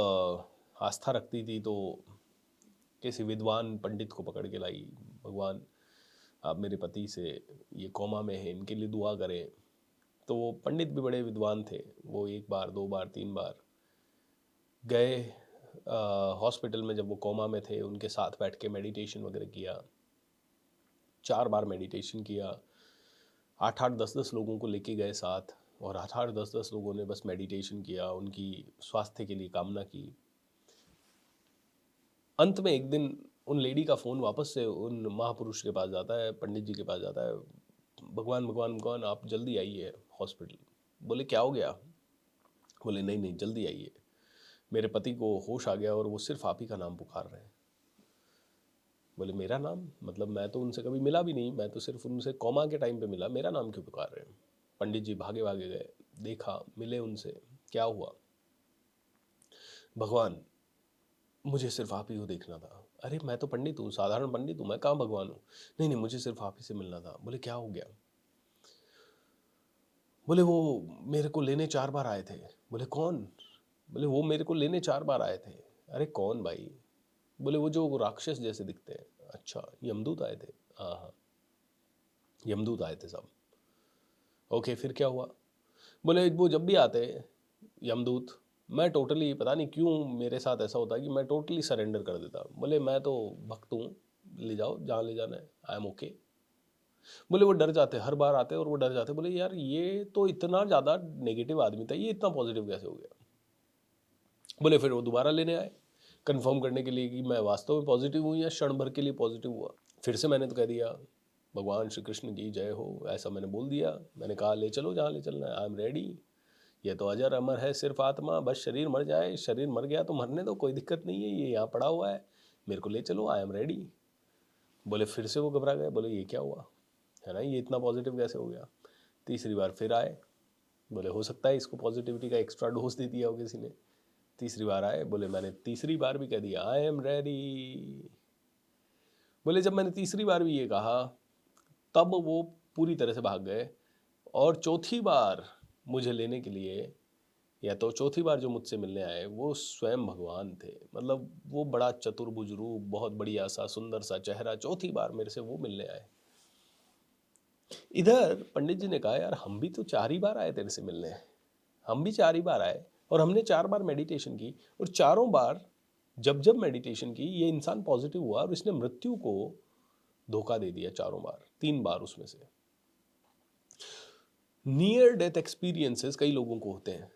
आस्था रखती थी, तो किसी विद्वान पंडित को पकड़ के लाई, भगवान आप मेरे पति से, ये कोमा में है, इनके लिए दुआ करें। तो वो पंडित भी बड़े विद्वान थे, वो 1 बार 2 बार 3 बार गए हॉस्पिटल में। जब वो कोमा में थे उनके साथ बैठ के मेडिटेशन वगैरह किया, 4 बार मेडिटेशन किया, 8-8 10-10 लोगों को लेके गए साथ, और 8-8 10-10 लोगों ने बस मेडिटेशन किया, उनकी स्वास्थ्य के लिए कामना की। अंत में एक दिन उन लेडी का फ़ोन वापस से उन महापुरुष के पास जाता है, पंडित जी के पास जाता है। भगवान भगवान भगवान आप जल्दी आइए हॉस्पिटल। बोले क्या हो गया? बोले नहीं नहीं जल्दी आइए, मेरे पति को होश आ गया और वो सिर्फ आप ही का नाम पुकार रहे हैं। बोले मेरा नाम? मतलब मैं तो उनसे कभी मिला भी नहीं, मैं तो सिर्फ उनसे कॉमा के टाइम पे मिला, मेरा नाम क्यों पुकार रहे हैं? पंडित जी भागे भागे गए, देखा, मिले उनसे, क्या हुआ? भगवान मुझे सिर्फ आप ही को देखना था। अरे मैं तो पंडित हूँ, साधारण पंडित हूँ, मैं कहाँ भगवान हूँ? नहीं नहीं मुझे सिर्फ आप ही से मिलना था। बोले क्या हो गया? बोले वो मेरे को लेने 4 बार आए थे। बोले कौन? बोले वो मेरे को लेने 4 बार आए थे। अरे कौन भाई? बोले वो जो राक्षस जैसे दिखते हैं। अच्छा यमदूत आए थे? हाँ हाँ यमदूत आए थे सब। ओके फिर क्या हुआ? बोले वो जब भी आते यमदूत, मैं टोटली पता नहीं क्यों मेरे साथ ऐसा होता है कि मैं टोटली सरेंडर कर देता। बोले मैं तो भक्त हूँ, ले जाओ जहाँ ले जाना है, आई एम ओके। बोले वो डर जाते, हर बार आते और वो डर जाते। बोले यार ये तो इतना ज़्यादा नेगेटिव आदमी था, ये इतना पॉजिटिव कैसे हो गया? बोले फिर वो दोबारा लेने आए कंफर्म करने के लिए कि मैं वास्तव में पॉजिटिव हूँ या क्षण भर के लिए पॉजिटिव हुआ। फिर से मैंने तो कह दिया भगवान श्री कृष्ण की जय हो, ऐसा मैंने बोल दिया। मैंने कहा ले चलो जहाँ ले चलना है, आई एम रेडी। ये तो अजर अमर है सिर्फ आत्मा, बस शरीर मर जाए, शरीर मर गया तो मरने दो, कोई दिक्कत नहीं है, ये यहाँ पड़ा हुआ है, मेरे को ले चलो, आई एम रेडी। बोले फिर से वो घबरा गए, बोले ये क्या हुआ है ना, ये इतना पॉजिटिव कैसे हो गया? तीसरी बार फिर आए, बोले हो सकता है इसको पॉजिटिविटी का एक्स्ट्रा डोज दे दिया हो किसी ने। तीसरी बार आए, बोले मैंने तीसरी बार भी कह दिया आई एम रेडी। बोले जब मैंने तीसरी बार भी ये कहा तब वो पूरी तरह से भाग गए। और चौथी बार मुझे लेने के लिए, या तो चौथी बार जो मुझसे मिलने आए वो स्वयं भगवान थे। मतलब वो बड़ा चतुर्भुज रूप, बहुत बढ़िया सा सुंदर सा चेहरा, चौथी बार मेरे से वो मिलने आए। इधर पंडित जी ने कहा यार हम भी तो 4 ही बार आए तेरे से मिलने, हम भी 4 ही बार आए और हमने 4 बार मेडिटेशन की, और चारों बार जब जब मेडिटेशन की ये इंसान पॉजिटिव हुआ और इसने मृत्यु को धोखा दे दिया चारों बार, 3 बार उसमें से। नियर डेथ एक्सपीरियंसेस कई लोगों को होते हैं,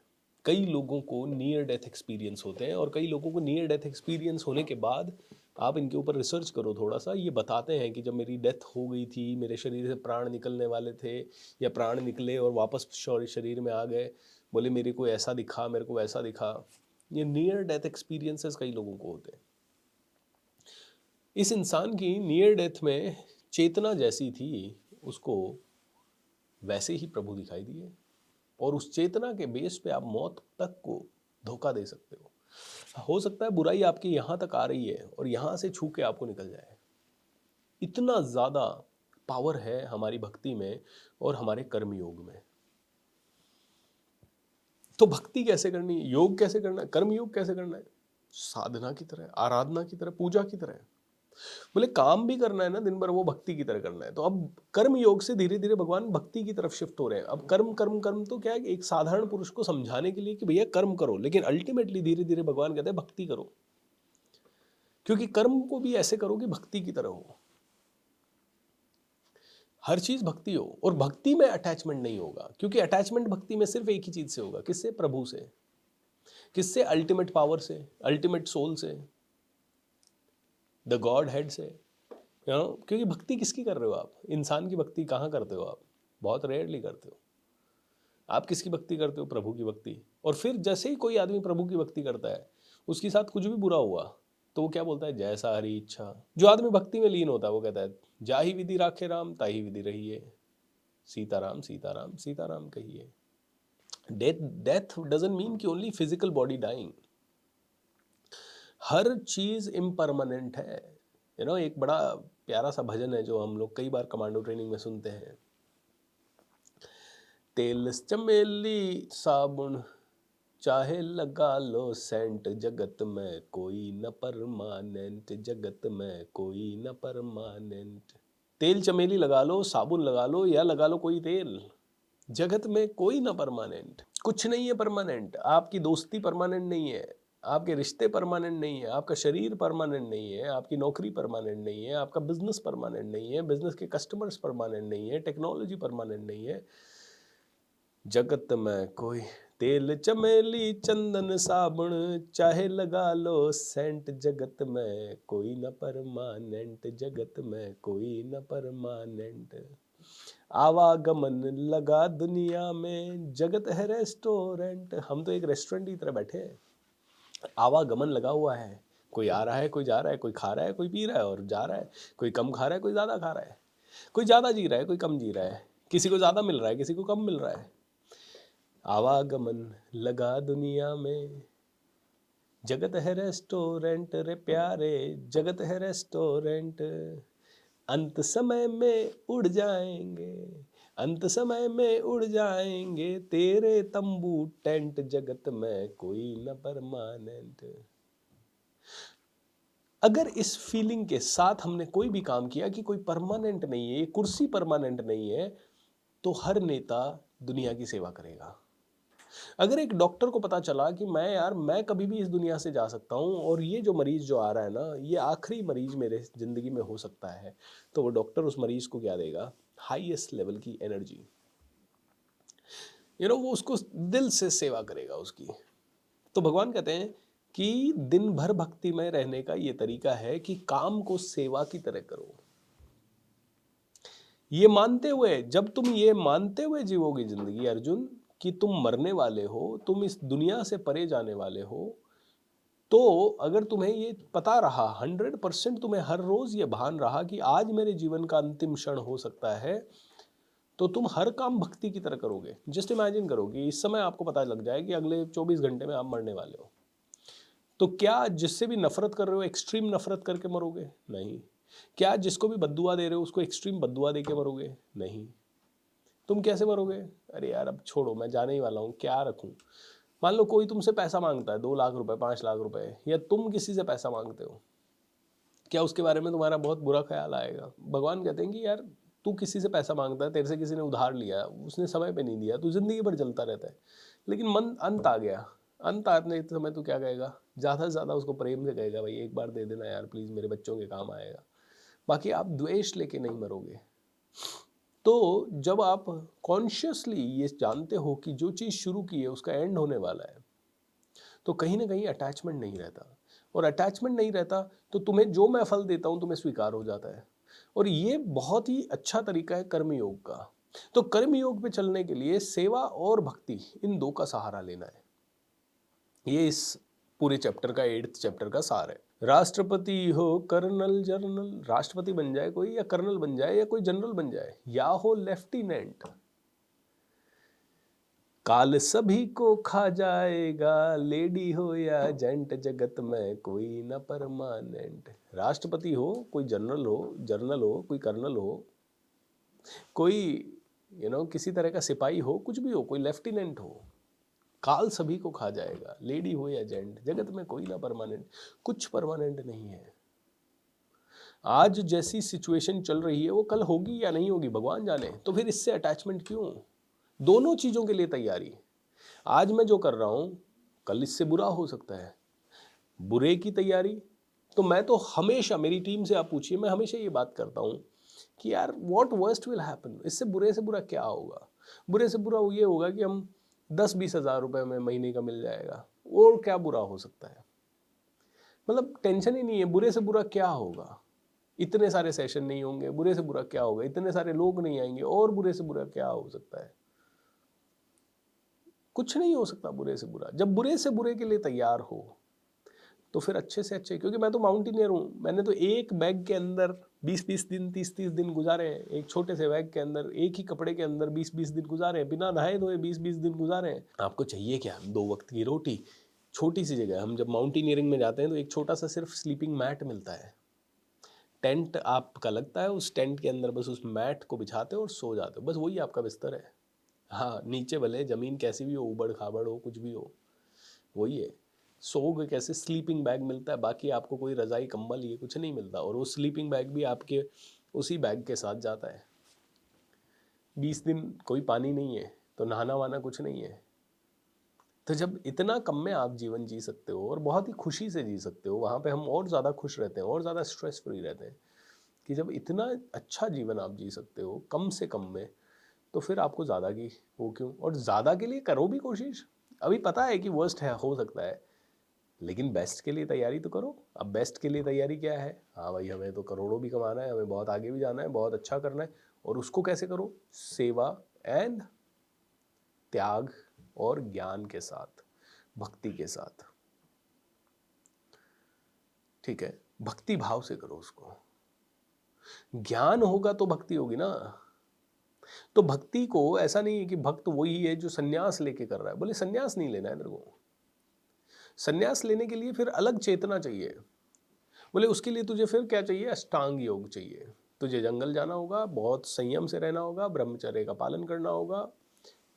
कई लोगों को नियर डेथ एक्सपीरियंस होते हैं, और कई लोगों को नियर डेथ एक्सपीरियंस होने के बाद आप इनके ऊपर रिसर्च करो थोड़ा सा, ये बताते हैं कि जब मेरी डेथ हो गई थी, मेरे शरीर से प्राण निकलने वाले थे या प्राण निकले और वापस शरीर में आ गए, बोले मेरे को ऐसा दिखा, मेरे को ऐसा दिखा। ये नियर डेथ एक्सपीरियंसेस कई लोगों को होते हैं। इस इंसान की नियर डेथ में चेतना जैसी थी, उसको वैसे ही प्रभु दिखाई दिए, और उस चेतना के बेस पे आप मौत तक को धोखा दे सकते हो सकता है बुराई आपकी यहाँ तक आ रही है और यहाँ से छू के आपको निकल जाए। इतना ज़्यादा पावर है हमारी भक्ति में और हमारे कर्म योग में। तो भक्ति कैसे करनी है, योग कैसे करना है, कर्म योग कैसे करना है? साधना की तरह, आराधना की तरह, पूजा की तरह। बोले काम भी करना है ना दिन भर, वो भक्ति की तरह करना है। तो अब कर्म योग से धीरे धीरे भगवान भक्ति की तरफ शिफ्ट हो रहे हैं। अब कर्म कर्म कर्म तो क्या है, एक साधारण पुरुष को समझाने के लिए कि भैया कर्म करो, लेकिन अल्टीमेटली धीरे धीरे भगवान कहते हैं भक्ति करो, क्योंकि कर्म को भी ऐसे करो कि भक्ति की तरह हो, हर चीज भक्ति हो, और भक्ति में अटैचमेंट नहीं होगा, क्योंकि अटैचमेंट भक्ति में सिर्फ एक ही चीज से होगा, किससे? प्रभु से। किससे? अल्टीमेट पावर से, अल्टीमेट सोल से, द गॉड हेड से। क्योंकि भक्ति किसकी कर रहे हो आप? इंसान की भक्ति कहाँ करते हो आप? बहुत रेयरली करते हो। आप किसकी भक्ति करते हो? प्रभु की भक्ति। और फिर जैसे ही कोई आदमी प्रभु की भक्ति करता है, उसके साथ कुछ भी बुरा हुआ तो वो क्या बोलता है? जैसा हरी इच्छा। जो आदमी भक्ति में लीन होता है वो कहता है जाहि विधि राखे राम ताहि विधि रहिए, सीताराम सीताराम सीताराम कहिए। डेथ डजंट मीन कि ओनली फिजिकल बॉडी डाइंग। हर चीज इम्परमानेंट है। एक बड़ा प्यारा सा भजन है जो हम लोग कई बार कमांडो ट्रेनिंग में सुनते हैं। तेल चमेली साबुन चाहे लगा लो सेंट, जगत में कोई न परमानेंट, जगत में कोई न परमानेंट। तेल चमेली लगा लो, साबुन लगा लो, या लगा लो कोई तेल, जगत में कोई न परमानेंट। कुछ नहीं है परमानेंट। आपकी दोस्ती परमानेंट नहीं है, आपके रिश्ते परमानेंट नहीं है, आपका शरीर परमानेंट नहीं है, आपकी नौकरी परमानेंट नहीं है, आपका बिजनेस परमानेंट नहीं है, बिजनेस के कस्टमर्स परमानेंट नहीं है, टेक्नोलॉजी परमानेंट नहीं है। जगत में कोई तेल चमेली चंदन साबुन चाहे लगा लो सेंट, जगत में कोई न परमानेंट, जगत में कोई न परमानेंट। आवागमन लगा दुनिया में, जगत है रेस्टोरेंट। हम तो एक रेस्टोरेंट की तरह बैठे हैं, आवागमन लगा हुआ है, कोई आ रहा है, कोई जा रहा है, कोई खा रहा है, कोई पी रहा है और जा रहा है, कोई कम खा रहा है, कोई ज़्यादा खा रहा है, कोई ज़्यादा जी रहा है, कोई कम जी रहा है, किसी को ज़्यादा मिल रहा है, किसी को कम मिल रहा है। आवागमन लगा दुनिया में, जगत है रेस्टोरेंट रे प्यारे, जगत है रेस्टोरेंट। अंत समय में उड़ जाएंगे, अंत समय में उड़ जाएंगे, तेरे तंबू टेंट, जगत में कोई न परमानेंट। अगर इस फीलिंग के साथ हमने कोई भी काम किया कि कोई परमानेंट नहीं है, ये कुर्सी परमानेंट नहीं है, तो हर नेता दुनिया की सेवा करेगा। अगर एक डॉक्टर को पता चला कि मैं कभी भी इस दुनिया से जा सकता हूँ और ये जो मरीज जो आ रहा है ना, ये आखिरी मरीज मेरे जिंदगी में हो सकता है, तो वो डॉक्टर उस मरीज को क्या देगा? हाईएस्ट लेवल की एनर्जी। वो उसको दिल से सेवा करेगा उसकी। तो भगवान कहते हैं कि दिन भर भक्ति में रहने का ये तरीका है कि काम को सेवा की तरह करो। ये मानते हुए, जब तुम ये मानते हुए जीवोगे जिंदगी अर्जुन कि तुम मरने वाले हो, तुम इस दुनिया से परे जाने वाले हो, तो अगर तुम्हें ये पता रहा 100% तुम्हें हर रोज ये भान रहा कि आज मेरे जीवन का अंतिम क्षण हो सकता है, तो तुम हर काम भक्ति की तरह करोगे। जस्ट इमेजिन करो कि इस समय आपको पता लग जाए कि अगले 24 घंटे में आप मरने वाले हो, तो क्या जिससे भी नफरत कर रहे हो एक्सट्रीम नफरत करके मरोगे? नहीं। क्या जिसको भी बद्दुआ दे रहे हो उसको एक्सट्रीम बद्दुआ दे के मरोगे? नहीं। तुम कैसे मरोगे? अरे यार अब छोड़ो, मैं जाने ही वाला हूँ, क्या रखूँ। मान लो कोई तुमसे पैसा मांगता है, 2 लाख रुपए, 5 लाख रुपए, या तुम किसी से पैसा मांगते हो, क्या उसके बारे में तुम्हारा बहुत बुरा ख्याल आएगा? भगवान कहते हैं कि यार तू किसी से पैसा मांगता है, तेरे से किसी ने उधार लिया, उसने समय पे नहीं दिया, तू जिंदगी भर चलता रहता है, लेकिन मन अंत आ गया, अंत आने के समय तू क्या कहेगा? ज़्यादा से ज़्यादा उसको प्रेम से कहेगा, भाई एक बार दे देना यार प्लीज़, मेरे बच्चों के काम आएगा। बाकी आप द्वेष लेके नहीं मरोगे। तो जब आप कॉन्शियसली ये जानते हो कि जो चीज़ शुरू की है उसका एंड होने वाला है, तो कहीं ना कहीं अटैचमेंट नहीं रहता, और अटैचमेंट नहीं रहता तो तुम्हें जो मैं फल देता हूँ तुम्हें स्वीकार हो जाता है। और ये बहुत ही अच्छा तरीका है कर्मयोग का। तो कर्मयोग पे चलने के लिए सेवा और भक्ति, इन दो का सहारा लेना है। ये इस पूरे चैप्टर का 8th चैप्टर का सार है। राष्ट्रपति हो कर्नल जनरल, राष्ट्रपति बन जाए कोई, या कर्नल बन जाए, या कोई जनरल बन जाए, या हो लेफ्टिनेंट, काल सभी को खा जाएगा, लेडी हो या जेंट, जगत में कोई न परमानेंट। राष्ट्रपति हो, कोई जनरल हो, कोई कर्नल हो, कोई किसी तरह का सिपाही हो, कुछ भी हो, कोई लेफ्टिनेंट हो, काल सभी को खा जाएगा, लेडी हो या जेंट, जगत में कोई ना परमानेंट। कुछ परमानेंट नहीं है। आज जैसी सिचुएशन चल रही है वो कल होगी या नहीं होगी भगवान जाने, तो फिर इससे अटैचमेंट क्यों? दोनों चीज़ों के लिए तैयारी। आज मैं जो कर रहा हूँ कल इससे बुरा हो सकता है, बुरे की तैयारी। तो मैं तो हमेशा, मेरी टीम से आप पूछिए, मैं हमेशा ये बात करता हूँ कि यार व्हाट वर्स्ट विल हैपन, इससे बुरे से बुरा क्या होगा? बुरे से बुरा ये होगा कि हम 10-20 हज़ार रुपये में महीने का मिल जाएगा, और क्या बुरा हो सकता है? मतलब टेंशन ही नहीं है, बुरे से बुरा क्या होगा? इतने सारे सेशन नहीं होंगे, बुरे से बुरा क्या होगा? इतने सारे लोग नहीं आएंगे, और बुरे से बुरा क्या हो सकता है? कुछ नहीं हो सकता बुरे से बुरा। जब बुरे से बुरे के लिए तैयार हो तो फिर अच्छे से अच्छे, क्योंकि मैं तो माउंटेनियर हूँ, मैंने तो एक बैग के अंदर 20-20 दिन, 30-30 दिन गुजारे हैं। एक छोटे से बैग के अंदर, एक ही कपड़े के अंदर 20-20 दिन गुजारे हैं, बिना नहाए धोए 20-20 दिन गुजारे हैं। आपको चाहिए क्या? 2 वक्त की रोटी, छोटी सी जगह। हम जब माउंटेनियरिंग में जाते हैं तो एक छोटा सा सिर्फ स्लीपिंग मैट मिलता है, टेंट आपका लगता है, उस टेंट के अंदर बस उस मैट को बिछाते हो और सो जाते हो, बस वही आपका बिस्तर है। हाँ, नीचे भले ज़मीन कैसी भी हो, ऊबड़ खाबड़ हो, कुछ भी हो, वही है। सोग कैसे, स्लीपिंग बैग मिलता है, बाकी आपको कोई रज़ाई कंबल ये कुछ नहीं मिलता, और वो स्लीपिंग बैग भी आपके उसी बैग के साथ जाता है। 20 दिन कोई पानी नहीं है तो नहाना वाना कुछ नहीं है। तो जब इतना कम में आप जीवन जी सकते हो और बहुत ही खुशी से जी सकते हो, वहाँ पे हम और ज़्यादा खुश रहते हैं और ज़्यादा स्ट्रेस फ्री रहते हैं कि जब इतना अच्छा जीवन आप जी सकते हो कम से कम में, तो फिर आपको ज़्यादा की वो क्यों? और ज़्यादा के लिए करो भी कोशिश। अभी पता है कि वर्स्ट है, हो सकता है, लेकिन बेस्ट के लिए तैयारी तो करो। अब बेस्ट के लिए तैयारी क्या है? हाँ भाई, हमें तो करोड़ों भी कमाना है, हमें बहुत आगे भी जाना है, बहुत अच्छा करना है, और उसको कैसे करो? सेवा एंड त्याग और ज्ञान के साथ, भक्ति के साथ। ठीक है, भक्ति भाव से करो उसको। ज्ञान होगा तो भक्ति होगी ना। तो भक्ति को ऐसा नहीं है कि भक्त वही है जो सन्यास लेके कर रहा है। बोले सन्यास नहीं लेना है मेरे को, सन्यास लेने के लिए फिर अलग चेतना चाहिए। बोले उसके लिए तुझे फिर क्या चाहिए? अष्टांग योग चाहिए। तुझे जंगल जाना होगा, बहुत संयम से रहना होगा, ब्रह्मचर्य का पालन करना होगा,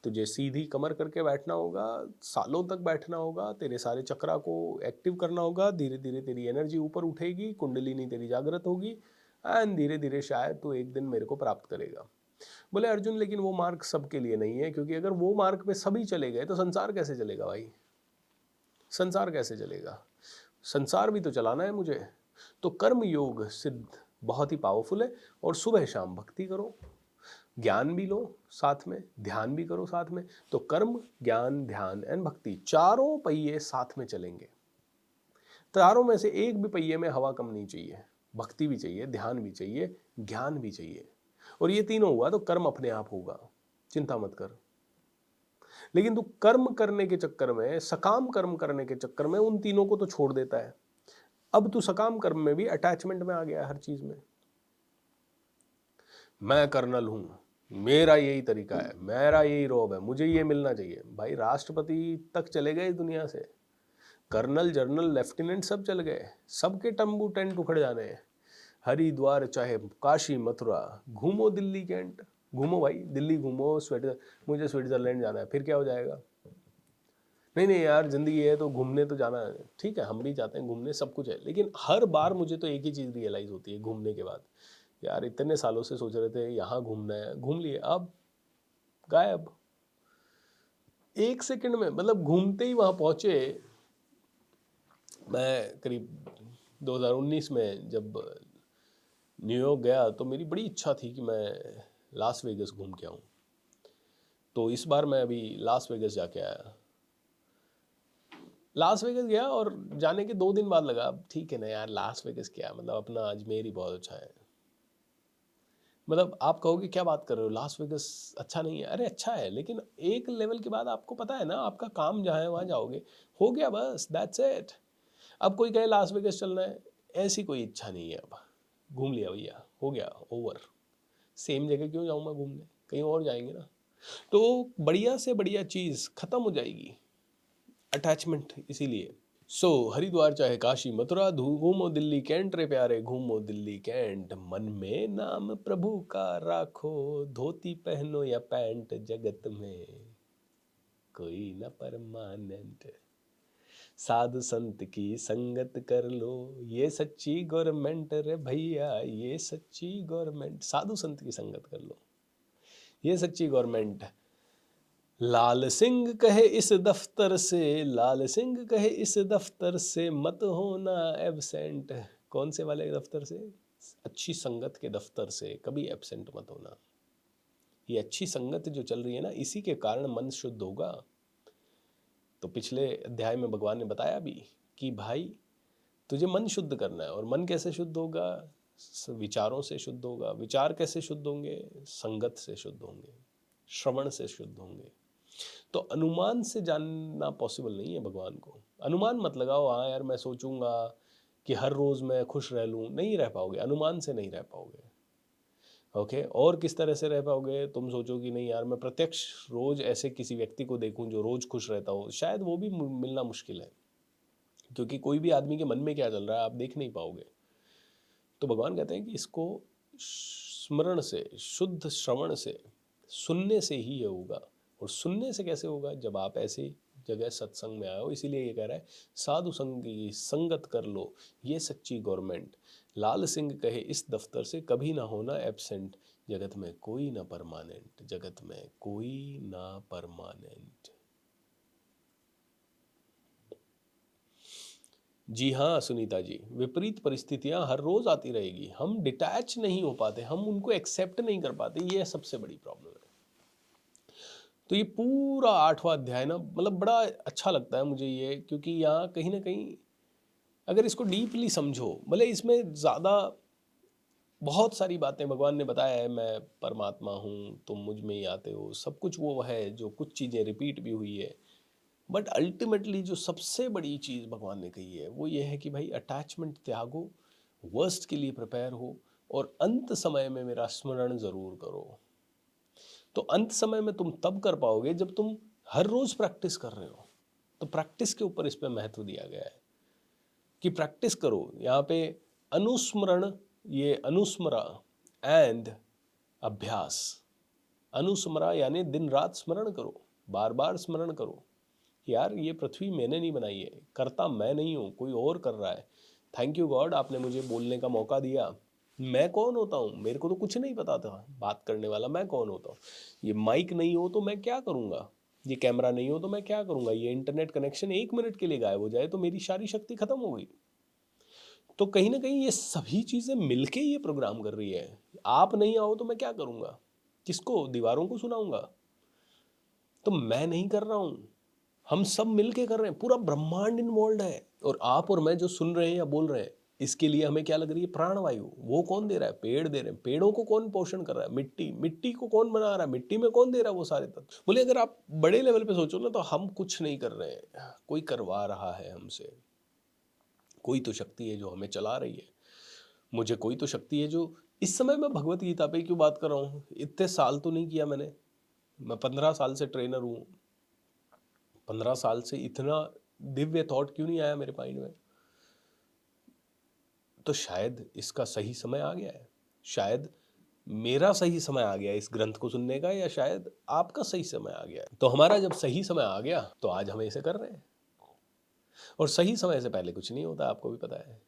तुझे सीधी कमर करके बैठना होगा, सालों तक बैठना होगा, तेरे सारे चक्रा को एक्टिव करना होगा, धीरे धीरे तेरी एनर्जी ऊपर उठेगी, कुंडलिनी तेरी जागृत होगी, एंड धीरे धीरे शायद तू एक दिन मेरे को प्राप्त करेगा। बोले अर्जुन लेकिन वो मार्ग सबके लिए नहीं है, क्योंकि अगर वो मार्ग पे सभी चले गए तो संसार कैसे चलेगा भाई? संसार कैसे चलेगा? संसार भी तो चलाना है मुझे। तो कर्म योग सिद्ध बहुत ही पावरफुल है, और सुबह शाम भक्ति करो, ज्ञान भी लो साथ में, ध्यान भी करो साथ में। तो कर्म, ज्ञान, ध्यान एंड भक्ति, चारों पहिए साथ में चलेंगे। चारों में से एक भी पहिए में हवा कम नहीं चाहिए। भक्ति भी चाहिए, ध्यान भी चाहिए, ज्ञान भी चाहिए, और ये तीनों हुआ तो कर्म अपने आप होगा, चिंता मत कर। लेकिन तू कर्म करने के चक्कर में, सकाम कर्म करने के चक्कर में उन तीनों को तो छोड़ देता है। अब तू सकाम कर्म में भी अटैचमेंट में आ गया है हर चीज में। मैं कर्नल हूं, मेरा यही तरीका है, मेरा यही रोब है, मुझे ये मिलना चाहिए। भाई राष्ट्रपति तक चले गए इस दुनिया से, कर्नल, जनरल, लेफ्टिनेंट सब चल गए, सबके तंबू टेंट उखड़ जाने हैं। हरिद्वार चाहे काशी मथुरा, घूमो दिल्ली कैंट, घूमो भाई दिल्ली घूमो, मुझे स्विट्जरलैंड जाना है, फिर क्या हो जाएगा? नहीं नहीं यार, जिंदगी है तो घूमने तो जाना है। ठीक है, हम भी जाते हैं घूमने, सब कुछ है, लेकिन हर बार मुझे तो एक ही चीज़ रियलाइज़ होती है घूमने के बाद, यार इतने सालों से सोच रहे थे यहाँ घूमना है, घूम लिए, अब गायब। एक सेकंड में, मतलब घूमते ही वहाँ पहुँचे। मैं करीब 2019 में जब न्यूयॉर्क गया तो मेरी बड़ी इच्छा थी कि मैं लास वेगस घूम के आऊँ। तो इस बार मैं अभी लास वेगस जाके आया। लास वेगस गया और जाने के 2 दिन बाद लगा अब ठीक है ना यार, लास वेगस क्या, मतलब अपना अजमेर ही बहुत अच्छा है। मतलब आप कहोगे क्या बात कर रहे हो, लास वेगस अच्छा नहीं है? अरे अच्छा है, लेकिन एक लेवल के बाद आपको पता है ना, आपका काम जहाँ है वहाँ जाओगे, हो गया बस, दैट्स इट। अब कोई कहे लास वेगस चलना है, ऐसी कोई इच्छा नहीं है। अब घूम लिया भैया, हो गया, ओवर। सेम जगह क्यों जाऊँ मैं घूमने, कहीं और जाएंगे ना। तो बढ़िया से बढ़िया चीज़ खत्म हो जाएगी, अटैचमेंट। इसीलिए हरिद्वार चाहे काशी मथुरा, घूमो दिल्ली कैंट रे प्यारे, घूमो दिल्ली कैंट, मन में नाम प्रभु का राखो, धोती पहनो या पैंट, जगत में कोई न परमानेंट, साधु संत की संगत कर लो, ये सच्ची गवर्नमेंट रे भैया, ये सच्ची गवर्नमेंट। साधु संत की संगत कर लो, ये सच्ची गवर्नमेंट। लाल सिंह कहे इस दफ्तर से, लाल सिंह कहे इस दफ्तर से, मत होना एबसेंट। कौन से वाले दफ्तर से? अच्छी संगत के दफ्तर से कभी एबसेंट मत होना। ये अच्छी संगत जो चल रही है ना, इसी के कारण मन शुद्ध होगा। तो पिछले अध्याय में भगवान ने बताया भी कि भाई तुझे मन शुद्ध करना है, और मन कैसे शुद्ध होगा? विचारों से शुद्ध होगा। विचार कैसे शुद्ध होंगे? संगत से शुद्ध होंगे, श्रवण से शुद्ध होंगे। तो अनुमान से जानना पॉसिबल नहीं है भगवान को। अनुमान मत लगाओ, हाँ यार मैं सोचूंगा कि हर रोज़ मैं खुश रह लूँ, नहीं रह पाओगे, अनुमान से नहीं रह पाओगे। ओके, और किस तरह से रह पाओगे? तुम सोचो कि नहीं यार मैं प्रत्यक्ष रोज़ ऐसे किसी व्यक्ति को देखूं जो रोज़ खुश रहता हो, शायद वो भी मिलना मुश्किल है, क्योंकि कोई भी आदमी के मन में क्या चल रहा है आप देख नहीं पाओगे। तो भगवान कहते हैं कि इसको स्मरण से, शुद्ध श्रवण से, सुनने से ही होगा। और सुनने से कैसे होगा? जब आप ऐसी जगह सत्संग में आए हो। इसीलिए ये कह रहा है साधु संग की संगत कर लो, ये सच्ची गवर्नमेंट। लाल सिंह कहे इस दफ्तर से, कभी ना होना एब्सेंट, जगत में कोई ना परमानेंट, जगत में कोई ना परमानेंट। जी हाँ सुनीता जी, विपरीत परिस्थितियां हर रोज आती रहेगी, हम डिटैच नहीं हो पाते, हम उनको एक्सेप्ट नहीं कर पाते, ये सबसे बड़ी प्रॉब्लम है। तो ये पूरा 8वां अध्याय ना, मतलब बड़ा अच्छा लगता है मुझे ये, क्योंकि यहाँ कहीं ना कहीं अगर इसको डीपली समझो, भले इसमें ज़्यादा बहुत सारी बातें भगवान ने बताया है, मैं परमात्मा हूँ, तुम मुझ में ही आते हो, सब कुछ वो है, जो कुछ चीज़ें रिपीट भी हुई है। बट अल्टीमेटली जो सबसे बड़ी चीज़ भगवान ने कही है वो ये है कि भाई अटैचमेंट त्यागो, वर्स्ट के लिए प्रिपेयर हो, और अंत समय में मेरा स्मरण ज़रूर करो। तो अंत समय में तुम तब कर पाओगे जब तुम हर रोज़ प्रैक्टिस कर रहे हो। तो प्रैक्टिस के ऊपर इस पे महत्व दिया गया है कि प्रैक्टिस करो। यहाँ पे अनुस्मरण, ये अनुस्मरा एंड अभ्यास। अनुस्मरा यानी दिन रात स्मरण करो, बार बार स्मरण करो। यार ये पृथ्वी मैंने नहीं बनाई है, करता मैं नहीं हूँ, कोई और कर रहा है। थैंक यू गॉड, आपने मुझे बोलने का मौका दिया। मैं कौन होता हूँ? मेरे को तो कुछ नहीं पता था, बात करने वाला मैं कौन होता हूँ? ये माइक नहीं हो तो मैं क्या करूँगा? ये कैमरा नहीं हो तो मैं क्या करूँगा? ये इंटरनेट कनेक्शन 1 मिनट के लिए गायब हो जाए तो मेरी सारी शक्ति खत्म हो गई। तो कहीं ना कहीं ये सभी चीज़ें मिलके ये प्रोग्राम कर रही है। आप नहीं आओ तो मैं क्या करूँगा? किसको? दीवारों को सुनाऊंगा? तो मैं नहीं कर रहा हूँ, हम सब मिलके कर रहे हैं, पूरा ब्रह्मांड इन्वॉल्व है। और आप और मैं जो सुन रहे हैं या बोल रहे हैं, इसके लिए हमें क्या लग रही है? प्राणवायु। वो कौन दे रहा है? पेड़ दे रहे हैं। पेड़ों को कौन पोषण कर रहा है? मिट्टी। मिट्टी को कौन बना रहा है? मिट्टी में कौन दे रहा है वो सारे तत्व? बोले अगर आप बड़े लेवल पे सोचो ना, तो हम कुछ नहीं कर रहे हैं, कोई करवा रहा है हमसे। कोई तो शक्ति है जो हमें चला रही है। मुझे कोई तो शक्ति है जो, इस समय मैं भगवत गीता पे क्यों बात कर रहा हूँ? इतने साल तो नहीं किया मैंने, मैं 15 साल से ट्रेनर हूँ। 15 साल से इतना दिव्य थॉट क्यों नहीं आया मेरे माइंड में? तो शायद इसका सही समय आ गया है, शायद मेरा सही समय आ गया है इस ग्रंथ को सुनने का, या शायद आपका सही समय आ गया है। तो हमारा जब सही समय आ गया तो आज हम इसे कर रहे हैं। और सही समय से पहले कुछ नहीं होता, आपको भी पता है।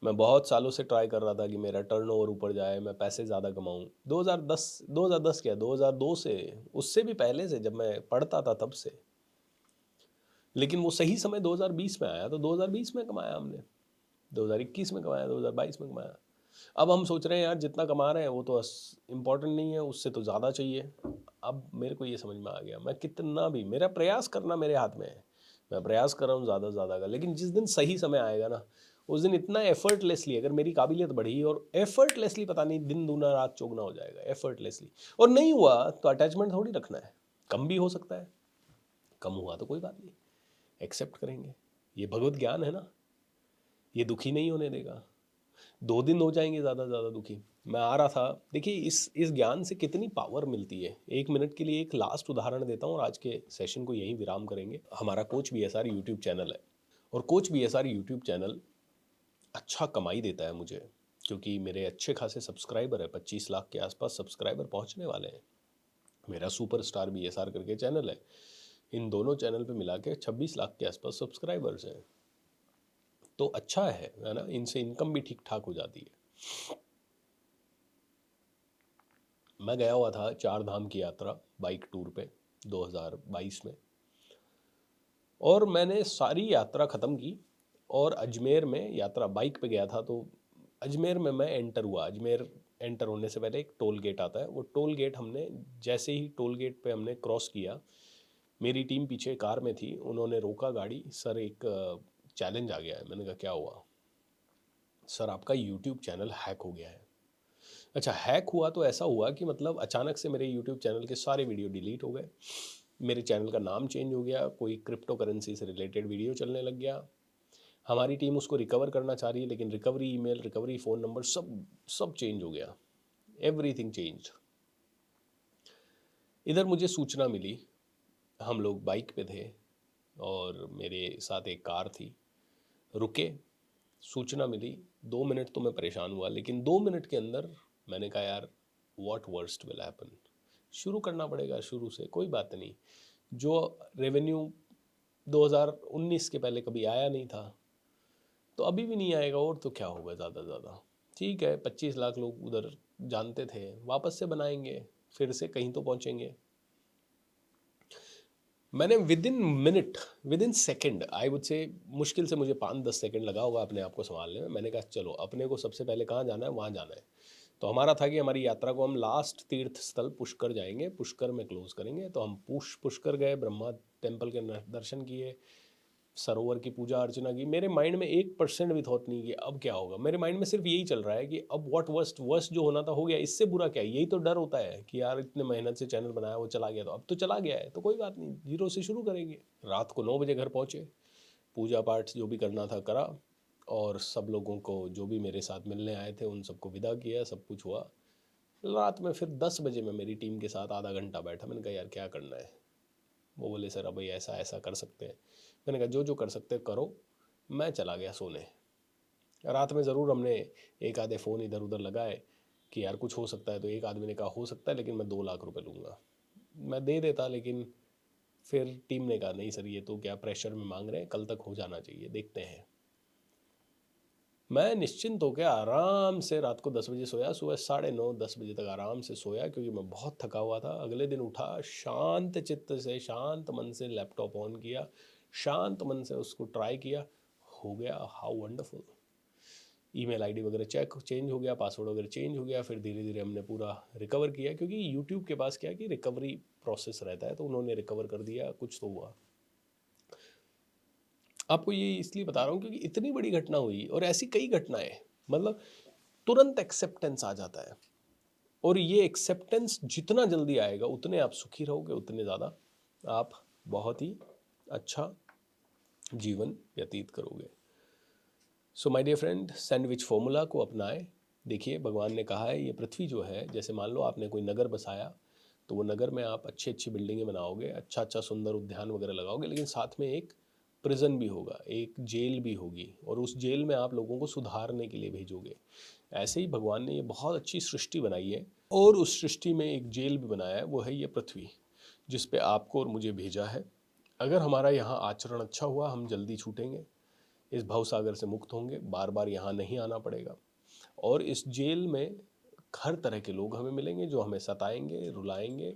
मैं बहुत सालों से ट्राई कर रहा था कि मेरा टर्नओवर ऊपर जाए, मैं पैसे ज़्यादा कमाऊं। 2010 क्या, 2002 से, उससे भी पहले से, जब मैं पढ़ता था तब से। लेकिन वो सही समय 2020 में आया, तो 2020 में कमाया हमने, 2021 में कमाया, 2022 में कमाया। अब हम सोच रहे हैं यार जितना कमा रहे हैं वो तो इम्पोर्टेंट नहीं है, उससे तो ज़्यादा चाहिए। अब मेरे को ये समझ में आ गया, मैं कितना भी, मेरा प्रयास करना मेरे हाथ में है, मैं प्रयास कर रहा हूँ ज़्यादा से ज़्यादा का। लेकिन जिस दिन सही समय आएगा ना, उस दिन इतना एफर्टलेसली, अगर मेरी काबिलियत बढ़ी और एफर्टलेसली, पता नहीं दिन दूना रात चौगुना हो जाएगा एफर्टलेसली। और नहीं हुआ तो अटैचमेंट थोड़ी रखना है, कम भी हो सकता है, कम हुआ तो कोई बात नहीं, एक्सेप्ट करेंगे। ये भगवत ज्ञान है ना, ये दुखी नहीं होने देगा। 2 दिन हो जाएंगे ज़्यादा से ज़्यादा दुखी। मैं आ रहा था, देखिए इस ज्ञान से कितनी पावर मिलती है। 1 मिनट के लिए एक लास्ट उदाहरण देता हूँ और आज के सेशन को यहीं विराम करेंगे। हमारा कोच BSR यूट्यूब चैनल है, और कोच BSR यूट्यूब चैनल अच्छा कमाई देता है मुझे, क्योंकि मेरे अच्छे खासे सब्सक्राइबर है, 25 लाख के आसपास सब्सक्राइबर पहुँचने वाले हैं। मेरा सुपर स्टार BSR करके चैनल है, इन दोनों चैनल पे मिला के 26 लाख के आसपास सब्सक्राइबर्स हैं। तो अच्छा है ना, इनसे इनकम भी ठीक ठाक हो जाती है। मैं गया हुआ था 4 धाम की यात्रा बाइक टूर पे 2022 में, और मैंने सारी यात्रा ख़त्म की। और अजमेर में यात्रा बाइक पे गया था, तो अजमेर में मैं एंटर हुआ। अजमेर एंटर होने से पहले एक टोल गेट आता है, वो टोल गेट हमने, जैसे ही टोल गेट पे हमने क्रॉस किया, मेरी टीम पीछे कार में थी, उन्होंने रोका गाड़ी। सर एक चैलेंज आ गया है। मैंने कहा क्या हुआ? सर आपका यूट्यूब चैनल हैक हो गया है। अच्छा, हैक हुआ तो ऐसा हुआ कि मतलब अचानक से मेरे यूट्यूब चैनल के सारे वीडियो डिलीट हो गए, मेरे चैनल का नाम चेंज हो गया, कोई क्रिप्टो करेंसी से रिलेटेड वीडियो चलने लग गया। हमारी टीम उसको रिकवर करना चाह रही है, लेकिन recovery email, recovery phone number सब सब चेंज हो गया, एवरीथिंग चेंज। इधर मुझे सूचना मिली, हम लोग बाइक पे थे और मेरे साथ एक कार थी, रुके, सूचना मिली। 2 मिनट तो मैं परेशान हुआ, लेकिन 2 मिनट के अंदर मैंने कहा यार व्हाट वर्स्ट विल हैपन, शुरू करना पड़ेगा शुरू से, कोई बात नहीं। जो रेवेन्यू 2019 के पहले कभी आया नहीं था, तो अभी भी नहीं आएगा, और तो क्या होगा ज़्यादा से ज़्यादा। ठीक है, 25 लाख लोग उधर जानते थे, वापस से बनाएंगे, फिर से कहीं तो पहुँचेंगे। मैंने with in minute, with in second, I would say, मुश्किल से मुझे 5-10 सेकेंड लगा होगा अपने आप को संभालने में। मैंने कहा चलो अपने को सबसे पहले कहाँ जाना है, वहाँ जाना है। तो हमारा था कि हमारी यात्रा को हम लास्ट तीर्थ स्थल पुष्कर जाएंगे, पुष्कर में क्लोज करेंगे। तो हम पुष्कर गए, ब्रह्मा टेम्पल के दर्शन किए, सरोवर की पूजा अर्चना की, मेरे माइंड में 1% भी थॉट नहीं कि अब क्या होगा। मेरे माइंड में सिर्फ यही चल रहा है कि अब व्हाट वर्स्ट वर्स्ट जो होना था हो गया, इससे बुरा क्या है। यही तो डर होता है कि यार इतने मेहनत से चैनल बनाया, वो चला गया, तो अब तो चला गया है तो कोई बात नहीं, जीरो से शुरू करेंगे। रात को 9 बजे घर पहुँचे, पूजा पाठ जो भी करना था करा, और सब लोगों को जो भी मेरे साथ मिलने आए थे उन सबको विदा किया, सब कुछ हुआ। रात में फिर 10 बजे मैं मेरी टीम के साथ आधा घंटा बैठा। मैंने कहा यार क्या करना है। वो बोले सर अब ऐसा ऐसा कर सकते हैं। मैंने कहा जो जो कर सकते हैं करो। मैं चला गया सोने। रात में ज़रूर हमने एक आधे फ़ोन इधर उधर लगाए कि यार कुछ हो सकता है, तो एक आदमी ने कहा हो सकता है, लेकिन मैं 2 लाख रुपए लूँगा। मैं दे देता, लेकिन फिर टीम ने कहा नहीं सर ये तो क्या प्रेशर में मांग रहे हैं, कल तक हो जाना चाहिए, देखते हैं। मैं निश्चिंत होकर आराम से रात को 10 बजे सोया, सुबह 9:30-10 बजे तक आराम से सोया, क्योंकि मैं बहुत थका हुआ था। अगले दिन उठा, शांत चित्त से शांत मन से लैपटॉप ऑन किया, शांत मन से उसको ट्राई किया, हो गया। How wonderful. ईमेल आईडी वगैरह चेंज हो गया, पासवर्ड वगैरह चेंज हो गया। फिर धीरे धीरे हमने पूरा रिकवर किया, क्योंकि यूट्यूब के पास क्या कि रिकवरी प्रोसेस रहता है, तो उन्होंने रिकवर कर दिया, कुछ तो हुआ। आपको ये इसलिए बता रहा हूँ क्योंकि इतनी बड़ी घटना हुई, और ऐसी कई घटनाएं, मतलब तुरंत एक्सेप्टेंस आ जाता है। और ये एक्सेप्टेंस जितना जल्दी आएगा उतने आप सुखी रहोगे, उतने ज़्यादा आप बहुत ही अच्छा जीवन व्यतीत करोगे। So my dear friend, sandwich formula को अपनाएं। देखिए भगवान ने कहा है ये पृथ्वी जो है, जैसे मान लो आपने कोई नगर बसाया, तो वो नगर में आप अच्छी अच्छी बिल्डिंगें बनाओगे, अच्छा अच्छा सुंदर उद्यान वगैरह लगाओगे, लेकिन साथ में एक प्रिजन भी होगा, एक जेल भी होगी, और उस जेल में आप लोगों को सुधारने के लिए भेजोगे। ऐसे ही भगवान ने ये बहुत अच्छी सृष्टि बनाई है, और उस सृष्टि में एक जेल भी बनाया है, वो है ये पृथ्वी, जिस पे आपको और मुझे भेजा है। अगर हमारा यहाँ आचरण अच्छा हुआ, हम जल्दी छूटेंगे, इस भवसागर से मुक्त होंगे, बार बार यहाँ नहीं आना पड़ेगा। और इस जेल में हर तरह के लोग हमें मिलेंगे जो हमें सताएंगे, रुलाएंगे।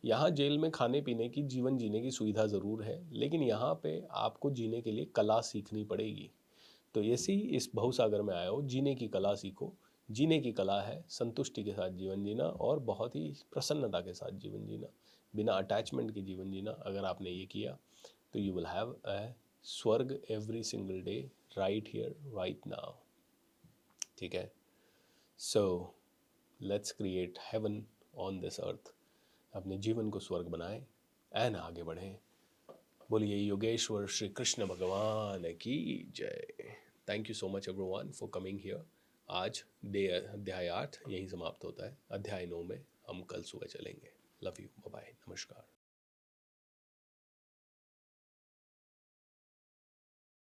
यहाँ जेल में खाने पीने की, जीवन जीने की सुविधा ज़रूर है, लेकिन यहाँ पे आपको जीने के लिए कला सीखनी पड़ेगी। तो ऐसे ही इस भवसागर में आए हो, जीने की कला सीखो। जीने की कला है संतुष्टि के साथ जीवन जीना, और बहुत ही प्रसन्नता के साथ जीवन जीना, बिना अटैचमेंट के जीवन जीना। अगर आपने ये किया तो यू विल हैव अ स्वर्ग every single day, right here right now. ठीक है। So let's create heaven on this earth. अपने जीवन को स्वर्ग बनाएं एंड आगे बढ़ें। बोलिए योगेश्वर श्री कृष्ण भगवान की जय। Thank you so much everyone for coming here. आज अध्याय 8 यहीं समाप्त होता है। अध्याय 9 में हम कल सुबह चलेंगे। लव यू, बाय बाय, नमस्कार।